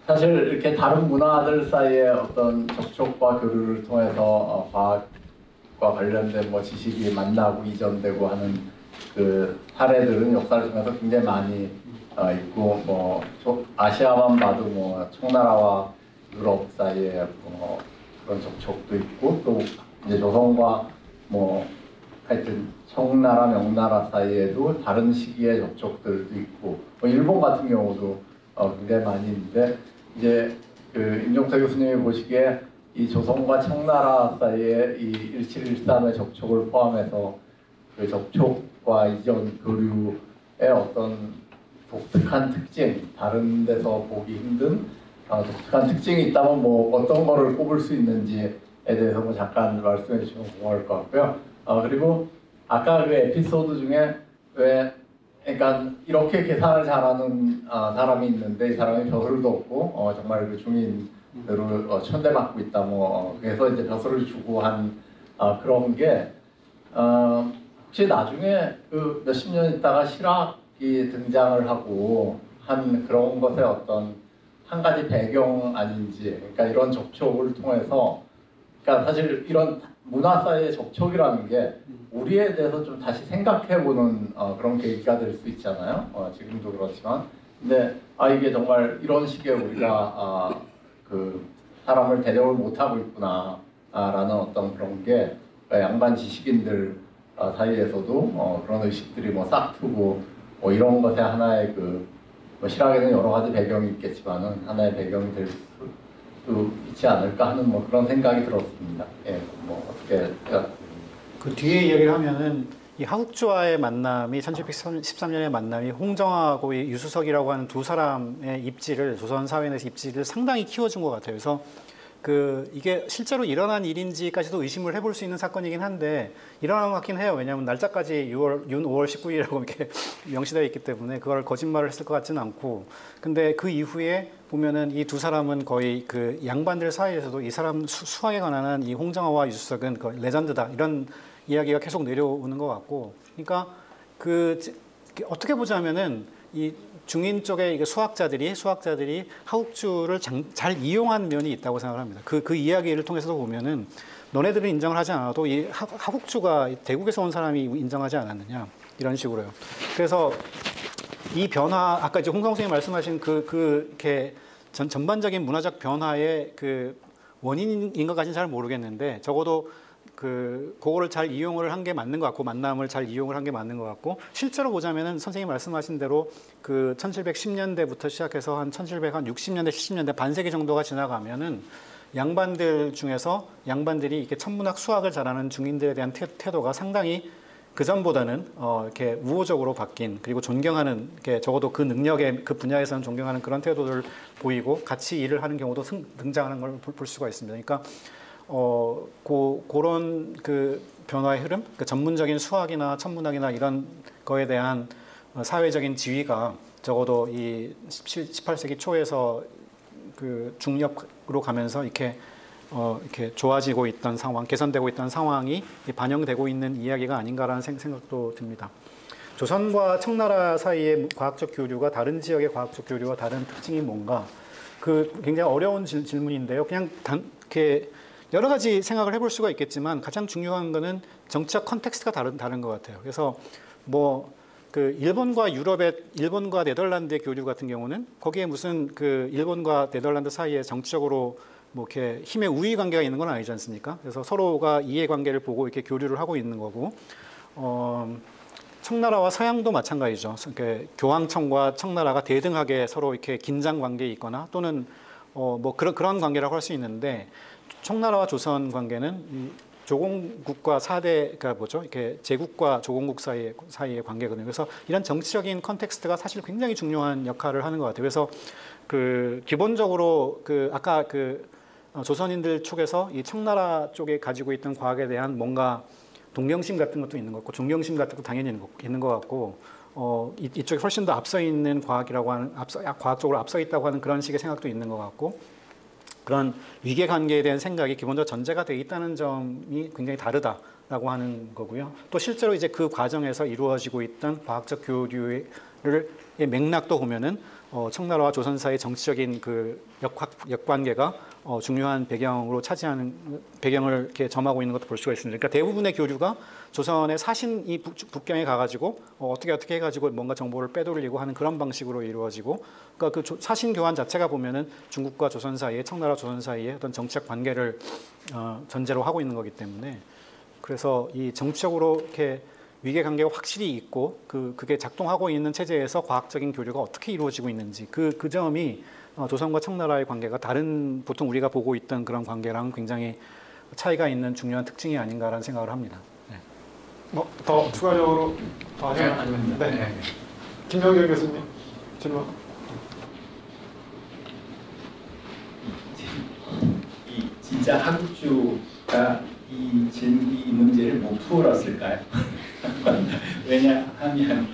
사실 이렇게 다른 문화들 사이의 어떤 접촉과 교류를 통해서 과학과 관련된 뭐 지식이 만나고 이전되고 하는 사례들은 역사를 통해서 굉장히 많이 있고, 뭐 아시아만 봐도 뭐 청나라와 유럽 사이에 그런 접촉도 있고, 또 이제 조선과 뭐 하여튼 청나라, 명나라 사이에도 다른 시기의 접촉들도 있고, 뭐 일본 같은 경우도 굉장히 많이 있는데, 이제 임종태 교수님이 보시기에 이 조선과 청나라 사이에 이 1713의 접촉을 포함해서 그 접촉과 이전 교류의 어떤 독특한 특징, 다른 데서 보기 힘든 독특한 특징이 있다면 뭐 어떤 거를 꼽을 수 있는지에 대해서 뭐 잠깐 말씀해 주시면 고마울 것 같고요. 그리고 아까 그 에피소드 중에 그러니까 이렇게 계산을 잘하는 사람이 있는데 이 사람이 벼슬도 없고 정말 그 중인으로 천대받고 있다. 뭐 그래서 이제 벼슬을 주고 한 그런 게 혹시 나중에 몇십 년 있다가 실학이 등장을 하고 한 그런 것의 어떤 한 가지 배경 아닌지, 그러니까 이런 접촉을 통해서, 그러니까 사실 이런 문화 사이의 접촉이라는 게 우리에 대해서 좀 다시 생각해보는 그런 계기가 될 수 있잖아요. 지금도 그렇지만, 근데 이게 정말 이런 식의 우리가 사람을 대접을 못하고 있구나라는 어떤 그런 게 양반 지식인들 사이에서도 그런 의식들이 뭐 싹트고 뭐 이런 것의 하나의 뭐 실학에는 여러 가지 배경이 있겠지만은 하나의 배경이 될 수도 있지 않을까 하는 뭐 그런 생각이 들었습니다. 예, 뭐 어떻게 그 뒤에 이야기를 하면은 이 하국주와의 만남이 1713년의 만남이 홍정하고 유수석이라고 하는 두 사람의 입지를 조선 사회 내에서 입지를 상당히 키워준 것 같아요. 그래서 이게 실제로 일어난 일인지까지도 의심을 해볼 수 있는 사건이긴 한데 일어난 것 같긴 해요. 왜냐하면 날짜까지 5월 19일이라고 이렇게 명시되어 있기 때문에 그걸 거짓말을 했을 것 같지는 않고, 근데 그 이후에 보면은 이 두 사람은 거의 양반들 사이에서도 이 사람 수학에 관한 이 홍정화와 유수석은 레전드다 이런 이야기가 계속 내려오는 것 같고, 그러니까 어떻게 보자면은 이 중인 쪽의 수학자들이 하국주를 잘 이용한 면이 있다고 생각을 합니다. 그 이야기를 통해서도 보면은 너네들은 인정을 하지 않아도 이 하국주가 대국에서 온 사람이 인정하지 않았느냐 이런 식으로요. 그래서 이 변화, 아까 이제 홍성호 선생님 말씀하신 이렇게 전반적인 문화적 변화의 원인인 것까지는 잘 모르겠는데 적어도 그거를 잘 이용을 한 게 맞는 것 같고, 만남을 잘 이용을 한 게 맞는 것 같고, 실제로 보자면은 선생님 말씀하신 대로 1710년대부터 시작해서 한 1760년대, 70년대 반세기 정도가 지나가면은 양반들 중에서 양반들이 이렇게 천문학 수학을 잘하는 중인들에 대한 태도가 상당히 그 전보다는 이렇게 우호적으로 바뀐, 그리고 존경하는, 이렇게 적어도 그 능력의 그 분야에서는 존경하는 그런 태도를 보이고 같이 일을 하는 경우도 등장하는 걸 볼 수가 있습니다. 그러니까 그런 변화의 흐름, 전문적인 수학이나 천문학이나 이런 거에 대한 사회적인 지위가 적어도 이 18세기 초에서 중력으로 가면서 이렇게 좋아지고 있던 상황, 개선되고 있던 상황이 반영되고 있는 이야기가 아닌가라는 생각도 듭니다. 조선과 청나라 사이의 과학적 교류가 다른 지역의 과학적 교류와 다른 특징이 뭔가? 그 굉장히 어려운 질문인데요. 그냥 이렇게 여러 가지 생각을 해볼 수가 있겠지만 가장 중요한 거는 정치적 컨텍스트가 다른 것 같아요. 그래서 뭐 그 일본과 네덜란드의 교류 같은 경우는 거기에 무슨 그 일본과 네덜란드 사이에 정치적으로 뭐 이렇게 힘의 우위 관계가 있는 건 아니지 않습니까? 그래서 서로가 이해관계를 보고 이렇게 교류를 하고 있는 거고, 청나라와 서양도 마찬가지죠. 그러니까 교황청과 청나라가 대등하게 서로 이렇게 긴장 관계에 있거나 또는 뭐 그런 관계라고 할 수 있는데, 청나라와 조선 관계는 조공국과 그러니까 뭐죠? 이렇게 제국과 조공국 사이의 관계거든요. 그래서 이런 정치적인 컨텍스트가 사실 굉장히 중요한 역할을 하는 것 같아요. 그래서 그 기본적으로 그 아까 그 조선인들 쪽에서 이 청나라 쪽에 가지고 있던 과학에 대한 뭔가 동경심 같은 것도 있는 것 같고, 존경심 같은 것도 당연히 있는 것 같고, 이쪽에 훨씬 더 앞서 있는 과학적으로 앞서 있다고 하는 그런 식의 생각도 있는 것 같고, 그런 위계 관계에 대한 생각이 기본적으로 전제가 되어 있다는 점이 굉장히 다르다라고 하는 거고요. 또 실제로 이제 그 과정에서 이루어지고 있던 과학적 교류의 맥락도 보면은 청나라와 조선 사이의 정치적인 그 역관계가 중요한 배경을 이렇게 점하고 있는 것도 볼 수가 있습니다. 그러니까 대부분의 교류가 조선의 사신이 북경에 가가지고 어떻게 해가지고 뭔가 정보를 빼돌리고 하는 그런 방식으로 이루어지고, 그러니까 그 사신 교환 자체가 보면은 중국과 조선 사이에, 청나라 조선 사이에 어떤 정치적 관계를 전제로 하고 있는 거기 때문에, 그래서 이 정치적으로 이렇게 위계 관계가 확실히 있고 그게 작동하고 있는 체제에서 과학적인 교류가 어떻게 이루어지고 있는지 그 점이 조선과 청나라의 관계가 다른 보통 우리가 보고 있던 그런 관계랑 굉장히 차이가 있는 중요한 특징이 아닌가라는 생각을 합니다. 네. 더 추가적으로 아닙니다. 네. 김명길 교수님 질문. 진짜 하국주가 이 문제를 못 풀었을까요? 왜냐하면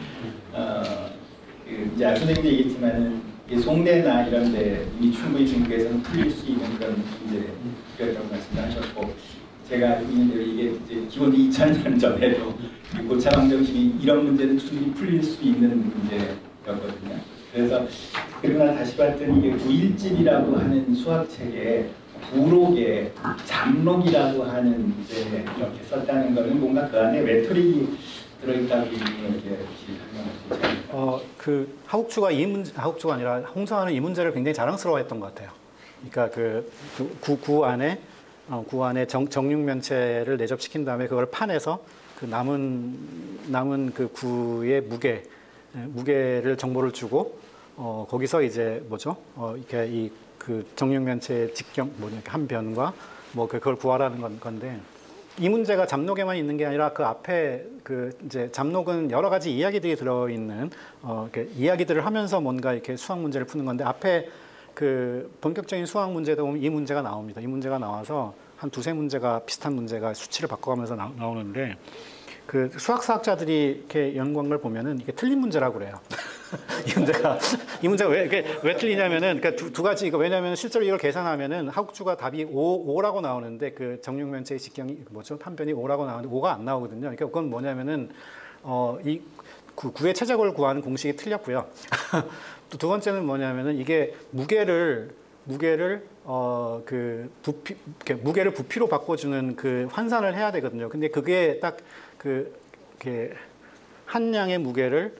이제 선생님도 얘기했지만은 송대나 이런데 이미 충분히 중국에서는 풀릴 수 있는 그런 문제였다고 말씀하셨고, 제가 알고 있는 대로 이게 이제 기본 2000년 전에도 고차방정식이 이런 문제는 충분히 풀릴 수 있는 문제였거든요. 그래서 그러나 다시 봤더니 이게 9.1집이라고 하는 수학책에 부록에 잠록이라고 하는 이제 이렇게 썼다는 거는 뭔가 그 안에 레토릭이 들어있다고 이렇게 설명할 수 있죠. 그 하국주가 아니라 홍성하는 이 문제를 굉장히 자랑스러워했던 것 같아요. 그러니까 구 안에 정육면체를 내접시킨 다음에 그걸 판에서 그 남은 그 구의 무게를 정보를 주고 거기서 이제 뭐죠? 이렇게 그 정육면체의 직경 한 변과 그걸 구하라는 건데, 이 문제가 잡록에만 있는 게 아니라 그 앞에 이제 잡록은 여러 가지 이야기들이 들어있는 이렇게 이야기들을 하면서 뭔가 이렇게 수학 문제를 푸는 건데, 앞에 그 본격적인 수학 문제도 보면 이 문제가 나옵니다. 이 문제가 나와서 한 두세 문제가 비슷한 문제가 수치를 바꿔가면서 나오는데, 그 수학사학자들이 이렇게 연구한 걸 보면은 이게 틀린 문제라고 그래요. 이 문제가 왜 틀리냐면은, 그러니까 두 가지, 왜냐면 실제로 이걸 계산하면은 하국주가 답이 5라고 나오는데, 그 정육면체의 직경이 뭐죠? 판변이 5라고 나오는데 5가 안 나오거든요. 그러니까 그건 뭐냐면은, 이 구의 최적을 구하는 공식이 틀렸고요. 또 두 번째는 뭐냐면은 이게 무게를 부피로 바꿔주는 그 환산을 해야 되거든요. 근데 그게 딱 한 양의 무게를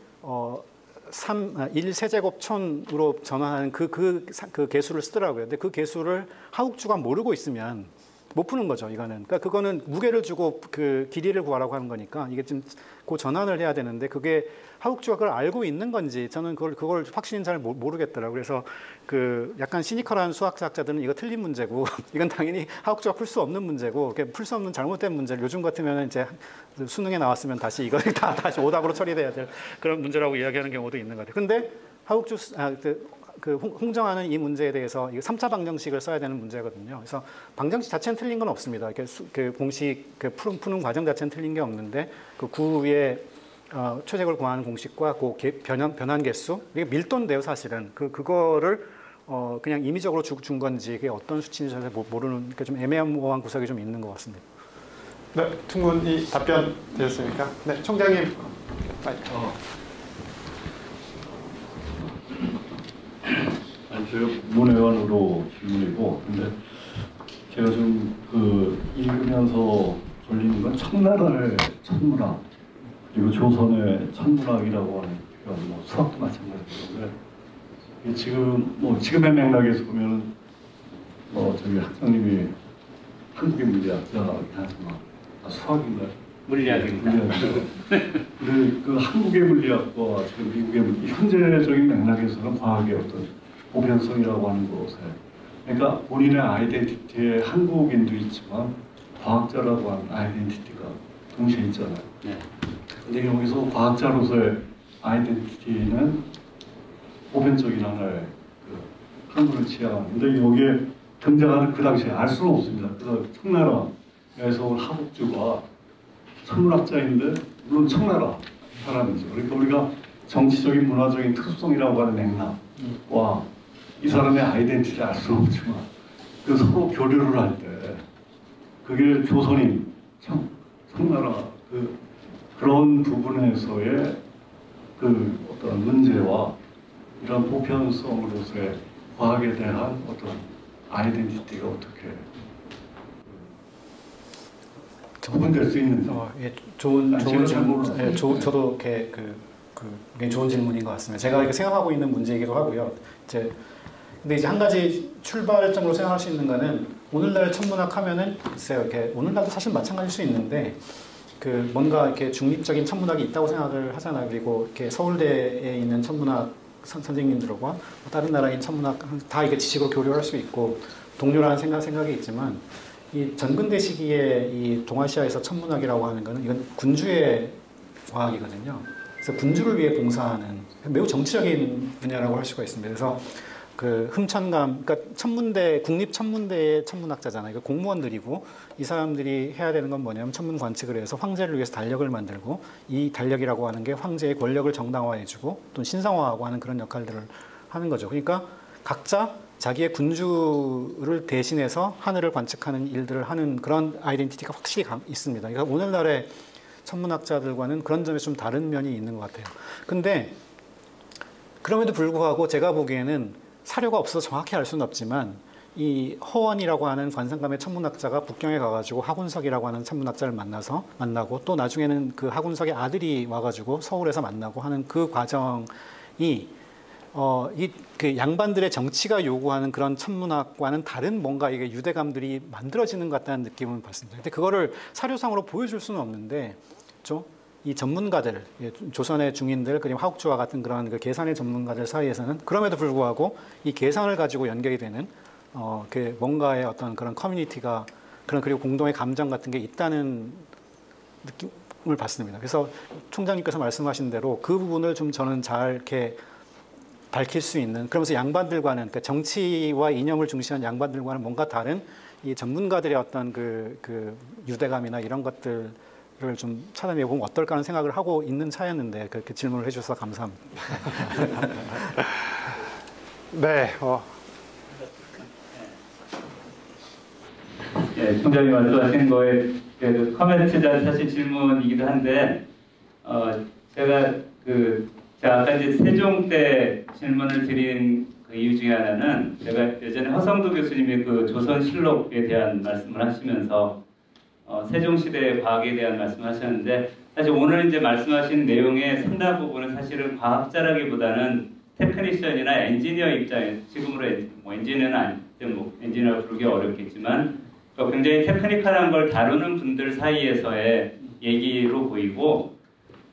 1세제곱촌으로 전환하는 그 개수를 쓰더라고요. 근데 그 개수를 하국주가 모르고 있으면 못 푸는 거죠, 이거는. 그러니까 그거는 무게를 주고 그 길이를 구하라고 하는 거니까 이게 좀 그 전환을 해야 되는데, 그게 하국주가 그걸 알고 있는 건지 저는 그걸 확실히 잘 모르겠더라고요. 그래서 그 약간 시니컬한 수학자들은 이거 틀린 문제고 이건 당연히 하국주가 풀 수 없는 문제고, 풀 수 없는 잘못된 문제를 요즘 같으면 이제 수능에 나왔으면 다시 이거 다시 오답으로 처리돼야 될 그런 문제라고 이야기하는 경우도 있는 것 같아요. 근데 홍정하는 이 문제에 대해서 3차 방정식을 써야 되는 문제거든요. 그래서 방정식 자체는 틀린 건 없습니다. 그 공식 푸는 과정 자체는 틀린 게 없는데, 그 구의 최적을 구하는 공식과 그 변환 개수, 이게 밀도인데요, 사실은. 그거를 그냥 임의적으로 준 건지 그게 어떤 수치인지 잘 모르는 좀 애매모호한 구석이 좀 있는 것 같습니다. 네, 충분히 답변 되셨습니까? 네, 총장님. 제가 문외관으로 질문이고, 근데 제가 좀 읽으면서 걸리는 건 청나라의 천문학 그리고 조선의 천문학이라고 하는 뭐 수학도 마찬가지인데 지금의 맥락에서 보면은 저기 학장님이 한국의 물리학자긴 하지만 수학인가요? 물리학입니다. 근데 그 한국의 물리학과 지금 미국의 현재적인 맥락에서는 과학의 어떤 보편성이라고 하는 것에, 그러니까 본인의 아이덴티티에 한국인도 있지만 과학자라고 하는 아이덴티티가 동시에 있잖아요. 네. 근데 여기서 과학자로서의 아이덴티티는 보편적인 하나의 한국을 지향하는데 여기에 등장하는 그 당시에 알 수는 없습니다. 그래서 청나라에서 온 하복주가 천문학자인데 물론 청나라 사람이죠. 그러니까 우리가 정치적인 문화적인 특수성이라고 하는 맥락과 이 사람의 아이덴티티를 알 수는 없지만 서로 교류를 할 때 그게 조선인 청나라 그런 부분에서의 어떤 문제와 이런 보편성으로서의 과학에 대한 어떤 아이덴티티가 어떻게 구분될 수 있는지. 좋은 질문. 저도 굉장히 좋은 질문인 것 같습니다. 제가 이렇게 생각하고 있는 문제이기도 하고요. 근데 이제 한 가지 출발점으로 생각할 수 있는 거는 오늘날 천문학 하면은 글쎄요, 이렇게 오늘날도 사실 마찬가지일 수 있는데 뭔가 이렇게 중립적인 천문학이 있다고 생각을 하잖아요. 그리고 이렇게 서울대에 있는 천문학 선생님들과 다른 나라인 천문학 다 이게 지식으로 교류할 수 있고 동료라는 생각이 있지만 이 전근대 시기에 이 동아시아에서 천문학이라고 하는 거는 이건 군주의 과학이거든요. 그래서 군주를 위해 봉사하는 매우 정치적인 분야라고 할 수가 있습니다. 그래서 흠천감, 그러니까 국립 천문대의 천문학자잖아요. 그러니까 공무원들이고 이 사람들이 해야 되는 건 뭐냐면 천문 관측을 해서 황제를 위해서 달력을 만들고 이 달력이라고 하는 게 황제의 권력을 정당화해주고 또 신성화하고 하는 그런 역할들을 하는 거죠. 그러니까 각자 자기의 군주를 대신해서 하늘을 관측하는 일들을 하는 그런 아이덴티티가 확실히 있습니다. 그러니까 오늘날의 천문학자들과는 그런 점에서 좀 다른 면이 있는 것 같아요. 근데 그럼에도 불구하고 제가 보기에는 사료가 없어서 정확히 알 수는 없지만 이 허원이라고 하는 관상감의 천문학자가 북경에 가가지고 하군석이라고 하는 천문학자를 만나고 또 나중에는 그 하군석의 아들이 와가지고 서울에서 만나고 하는 그 과정이 그 양반들의 정치가 요구하는 그런 천문학과는 다른 뭔가 이게 유대감들이 만들어지는 것 같다는 느낌을 받습니다. 근데 그거를 사료상으로 보여줄 수는 없는데, 이 전문가들, 조선의 중인들, 그리고 하옥주와 같은 그런 계산의 전문가들 사이에서는 그럼에도 불구하고 이 계산을 가지고 연결이 되는 뭔가의 어떤 그런 커뮤니티가 그리고 공동의 감정 같은 게 있다는 느낌을 받습니다. 그래서 총장님께서 말씀하신 대로 그 부분을 좀 저는 잘 이렇게 밝힐 수 있는, 그러면서 양반들과는, 그러니까 정치와 이념을 중시한 양반들과는 뭔가 다른 이 전문가들의 어떤 그 유대감이나 이런 것들을 좀 찾아내 보면 어떨까 하는 생각을 하고 있는 차였는데 그렇게 질문을 해주셔서 감사합니다. 네. 예, 총장님 말씀하신 거에 커멘트자 사실 질문이기도 한데, 제가 아까 이제 세종 때 질문을 드린 그 이유 중에 하나는, 제가 예전에 허성도 교수님이 조선실록에 대한 말씀을 하시면서 세종시대의 과학에 대한 말씀을 하셨는데, 사실 오늘 이제 말씀하신 내용의 상당 부분은 사실은 과학자라기보다는 테크니션이나 엔지니어 입장에, 지금으로 엔지니어는 아닌데 엔지니어를 부르기 어렵겠지만 굉장히 테크니컬한 걸 다루는 분들 사이에서의 얘기로 보이고,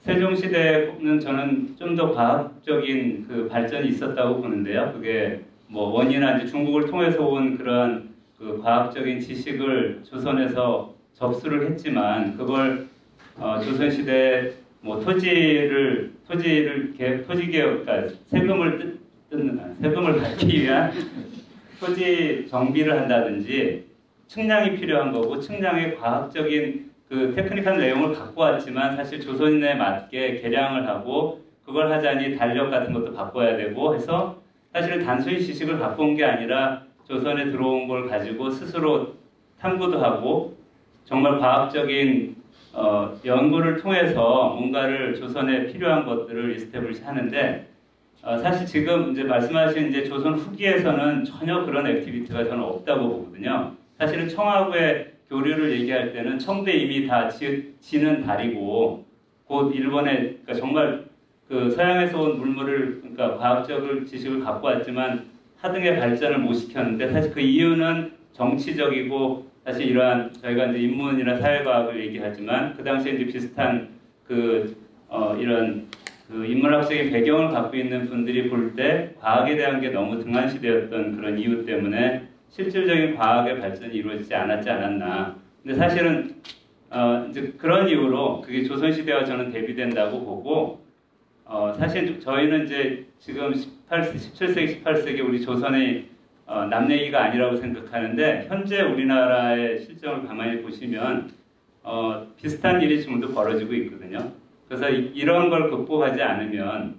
세종시대는 저는 좀 더 과학적인 발전이 있었다고 보는데요. 그게 원이나 이제 중국을 통해서 온 그런 과학적인 지식을 조선에서 접수를 했지만, 그걸 조선시대 토지개혁, 그러니까 세금을 받기 위한 토지 정비를 한다든지 측량이 필요한 거고, 측량의 과학적인 테크니컬 내용을 갖고 왔지만 사실 조선인에 맞게 개량을 하고 그걸 하자니 달력 같은 것도 바꿔야 되고 해서 사실은 단순히 지식을 갖고 온 게 아니라 조선에 들어온 걸 가지고 스스로 탐구도 하고 정말 과학적인 연구를 통해서 뭔가를 조선에 필요한 것들을 이스태블리시 하는데, 사실 지금 이제 말씀하신 이제 조선 후기에서는 전혀 그런 액티비티가 저는 없다고 보거든요. 사실은 청하고의 교류를 얘기할 때는 청도 이미 다 지는 달이고 곧 일본에 그러니까 정말 그 서양에서 온 물물을 그러니까 과학적인 지식을 갖고 왔지만 하등의 발전을 못 시켰는데 사실 그 이유는 정치적이고 사실 이러한 저희가 이제 인문이나 사회과학을 얘기하지만 그 당시에 이제 비슷한 이런 그 인문학적인 배경을 갖고 있는 분들이 볼 때 과학에 대한 게 너무 등한시되었던 그런 이유 때문에 실질적인 과학의 발전이 이루어지지 않았지 않았나. 근데 사실은 이제 그런 이유로 그게 조선시대와 저는 대비된다고 보고 사실 저희는 이제 지금 17세기, 18세기 우리 조선의 남얘기가 아니라고 생각하는데 현재 우리나라의 실정을 가만히 보시면 비슷한 일이 지금도 벌어지고 있거든요. 그래서 이런 걸 극복하지 않으면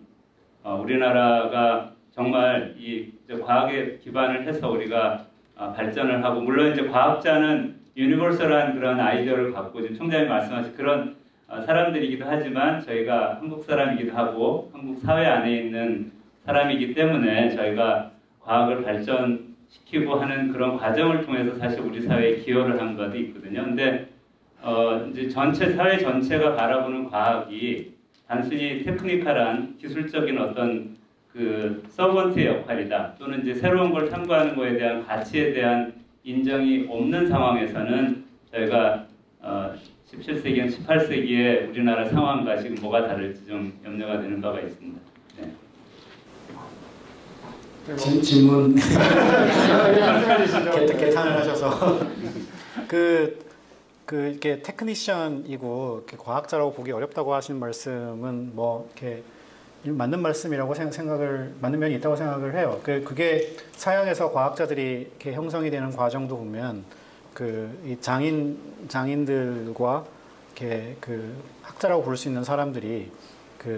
우리나라가 정말 이 과학에 기반을 해서 우리가 발전을 하고 물론 이제 과학자는 유니버설한 그런 아이디어를 갖고 지금 총장님 말씀하신 그런 사람들이기도 하지만 저희가 한국 사람이기도 하고 한국 사회 안에 있는 사람이기 때문에 저희가 과학을 발전시키고 하는 그런 과정을 통해서 사실 우리 사회에 기여를 한 바도 있거든요. 근데 이제 사회 전체가 바라보는 과학이 단순히 테크니컬한 기술적인 어떤 그 서번트의 역할이다 또는 이제 새로운 걸 탐구하는 것에 대한 가치에 대한 인정이 없는 상황에서는 저희가 17세기나 18세기의 우리나라 상황과 지금 뭐가 다를지 좀 염려가 되는 바가 있습니다. 네. 질문 개탄을 하셔서 이렇게 테크니션이고 이렇게 과학자라고 보기 어렵다고 하시는 말씀은 뭐 이렇게 맞는 말씀이라고 맞는 면이 있다고 생각을 해요. 그게 서양에서 과학자들이 이렇게 형성이 되는 과정도 보면 이 장인들과 이렇게 학자라고 부를 수 있는 사람들이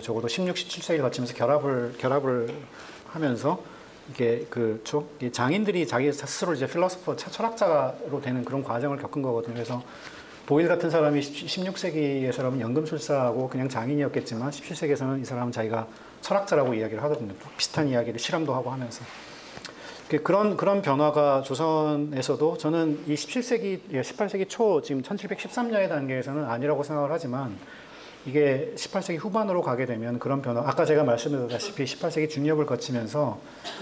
적어도 16, 17세기를 거치면서 결합을 하면서 이게 이 장인들이 자기 스스로 이제 필로소퍼 철학자로 되는 그런 과정을 겪은 거거든요. 그래서 보일 같은 사람이 16세기의 사람은 연금술사하고 그냥 장인이었겠지만 17세기에서는 이 사람은 자기가 철학자라고 이야기를 하거든요. 비슷한 이야기를 실험도 하고 하면서. 그런 변화가 조선에서도 저는 이 17세기, 18세기 초 지금 1713년의 단계에서는 아니라고 생각을 하지만 이게 18세기 후반으로 가게 되면 그런 변화, 아까 제가 말씀드렸다시피 18세기 중엽을 거치면서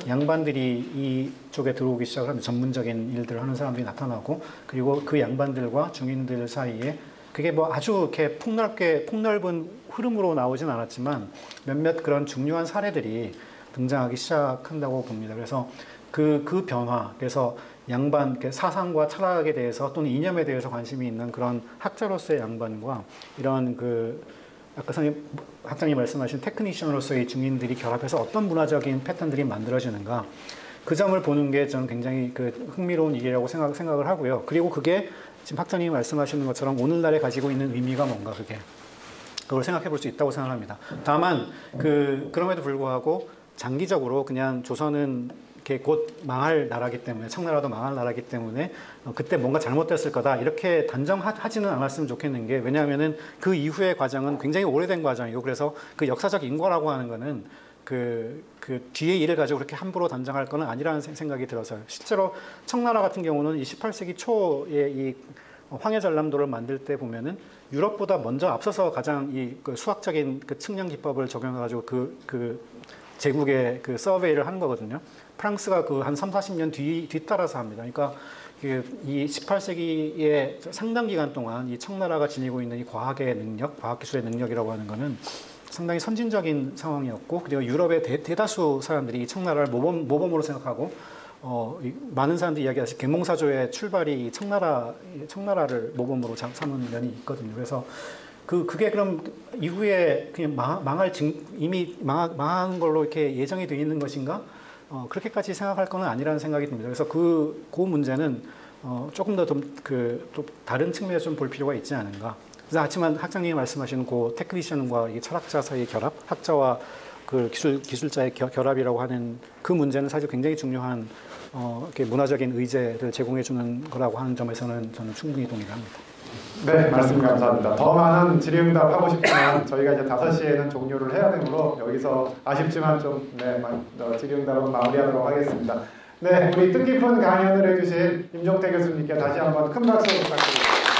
양반들이 이쪽에 들어오기 시작을 하면 전문적인 일들을 하는 사람들이 나타나고 그리고 그 양반들과 중인들 사이에 그게 뭐 아주 이렇게 폭넓은 흐름으로 나오진 않았지만 몇몇 그런 중요한 사례들이 등장하기 시작한다고 봅니다. 그래서 그 변화, 그래서 양반, 사상과 철학에 대해서 또는 이념에 대해서 관심이 있는 그런 학자로서의 양반과 이런 아까 학장님 말씀하신 테크니션으로서의 중인들이 결합해서 어떤 문화적인 패턴들이 만들어지는가 그 점을 보는 게 저는 굉장히 흥미로운 일이라고 생각을 하고요. 그리고 그게 지금 학장님이 말씀하시는 것처럼 오늘날에 가지고 있는 의미가 뭔가 그걸 생각해 볼 수 있다고 생각합니다. 다만 그럼에도 불구하고 장기적으로 그냥 조선은 이렇게 곧 망할 나라기 때문에 청나라도 망할 나라기 때문에 그때 뭔가 잘못됐을 거다 이렇게 단정하지는 않았으면 좋겠는 게 왜냐하면은 그 이후의 과정은 굉장히 오래된 과정이고 그래서 그 역사적 인과라고 하는 거는 그 뒤에 일을 가지고 그렇게 함부로 단정할 거는 아니라는 생각이 들어서요. 실제로 청나라 같은 경우는 이 18세기 초에 이 황해전람도를 만들 때 보면은 유럽보다 먼저 앞서서 가장 수학적인 측량 기법을 적용해가지고 제국의 서베이를 하는 거거든요. 프랑스가 한 3, 40년 뒤따라서 합니다. 그러니까 이 18세기의 상당 기간 동안 이 청나라가 지니고 있는 이 과학의 능력, 과학기술의 능력이라고 하는 거는 상당히 선진적인 상황이었고 그리고 유럽의 대다수 사람들이 이 청나라를 모범으로 생각하고 많은 사람들이 이야기하듯이 계몽사조의 출발이 청나라를 모범으로 삼은 면이 있거든요. 그래서 그게 그럼 이후에 그냥 이미 망한 걸로 이렇게 예정이 되어 있는 것인가? 그렇게까지 생각할 건 아니라는 생각이 듭니다. 그래서 그 문제는 조금 더 또 다른 측면에서 좀 볼 필요가 있지 않은가. 그래서 하지만 학장님이 말씀하시는 테크니션과 이 철학자 사이의 결합, 학자와 기술자의 결합이라고 하는 그 문제는 사실 굉장히 중요한 이렇게 문화적인 의제를 제공해 주는 거라고 하는 점에서는 저는 충분히 동의를 합니다. 네, 말씀 감사합니다. 더 많은 질의응답 하고 싶지만 저희가 이제 5시에는 종료를 해야 되므로 여기서 아쉽지만 좀 질의응답은 마무리하도록 하겠습니다. 네, 우리 뜻깊은 강연을 해주신 임종태 교수님께 다시 한번 큰 박수 부탁드립니다.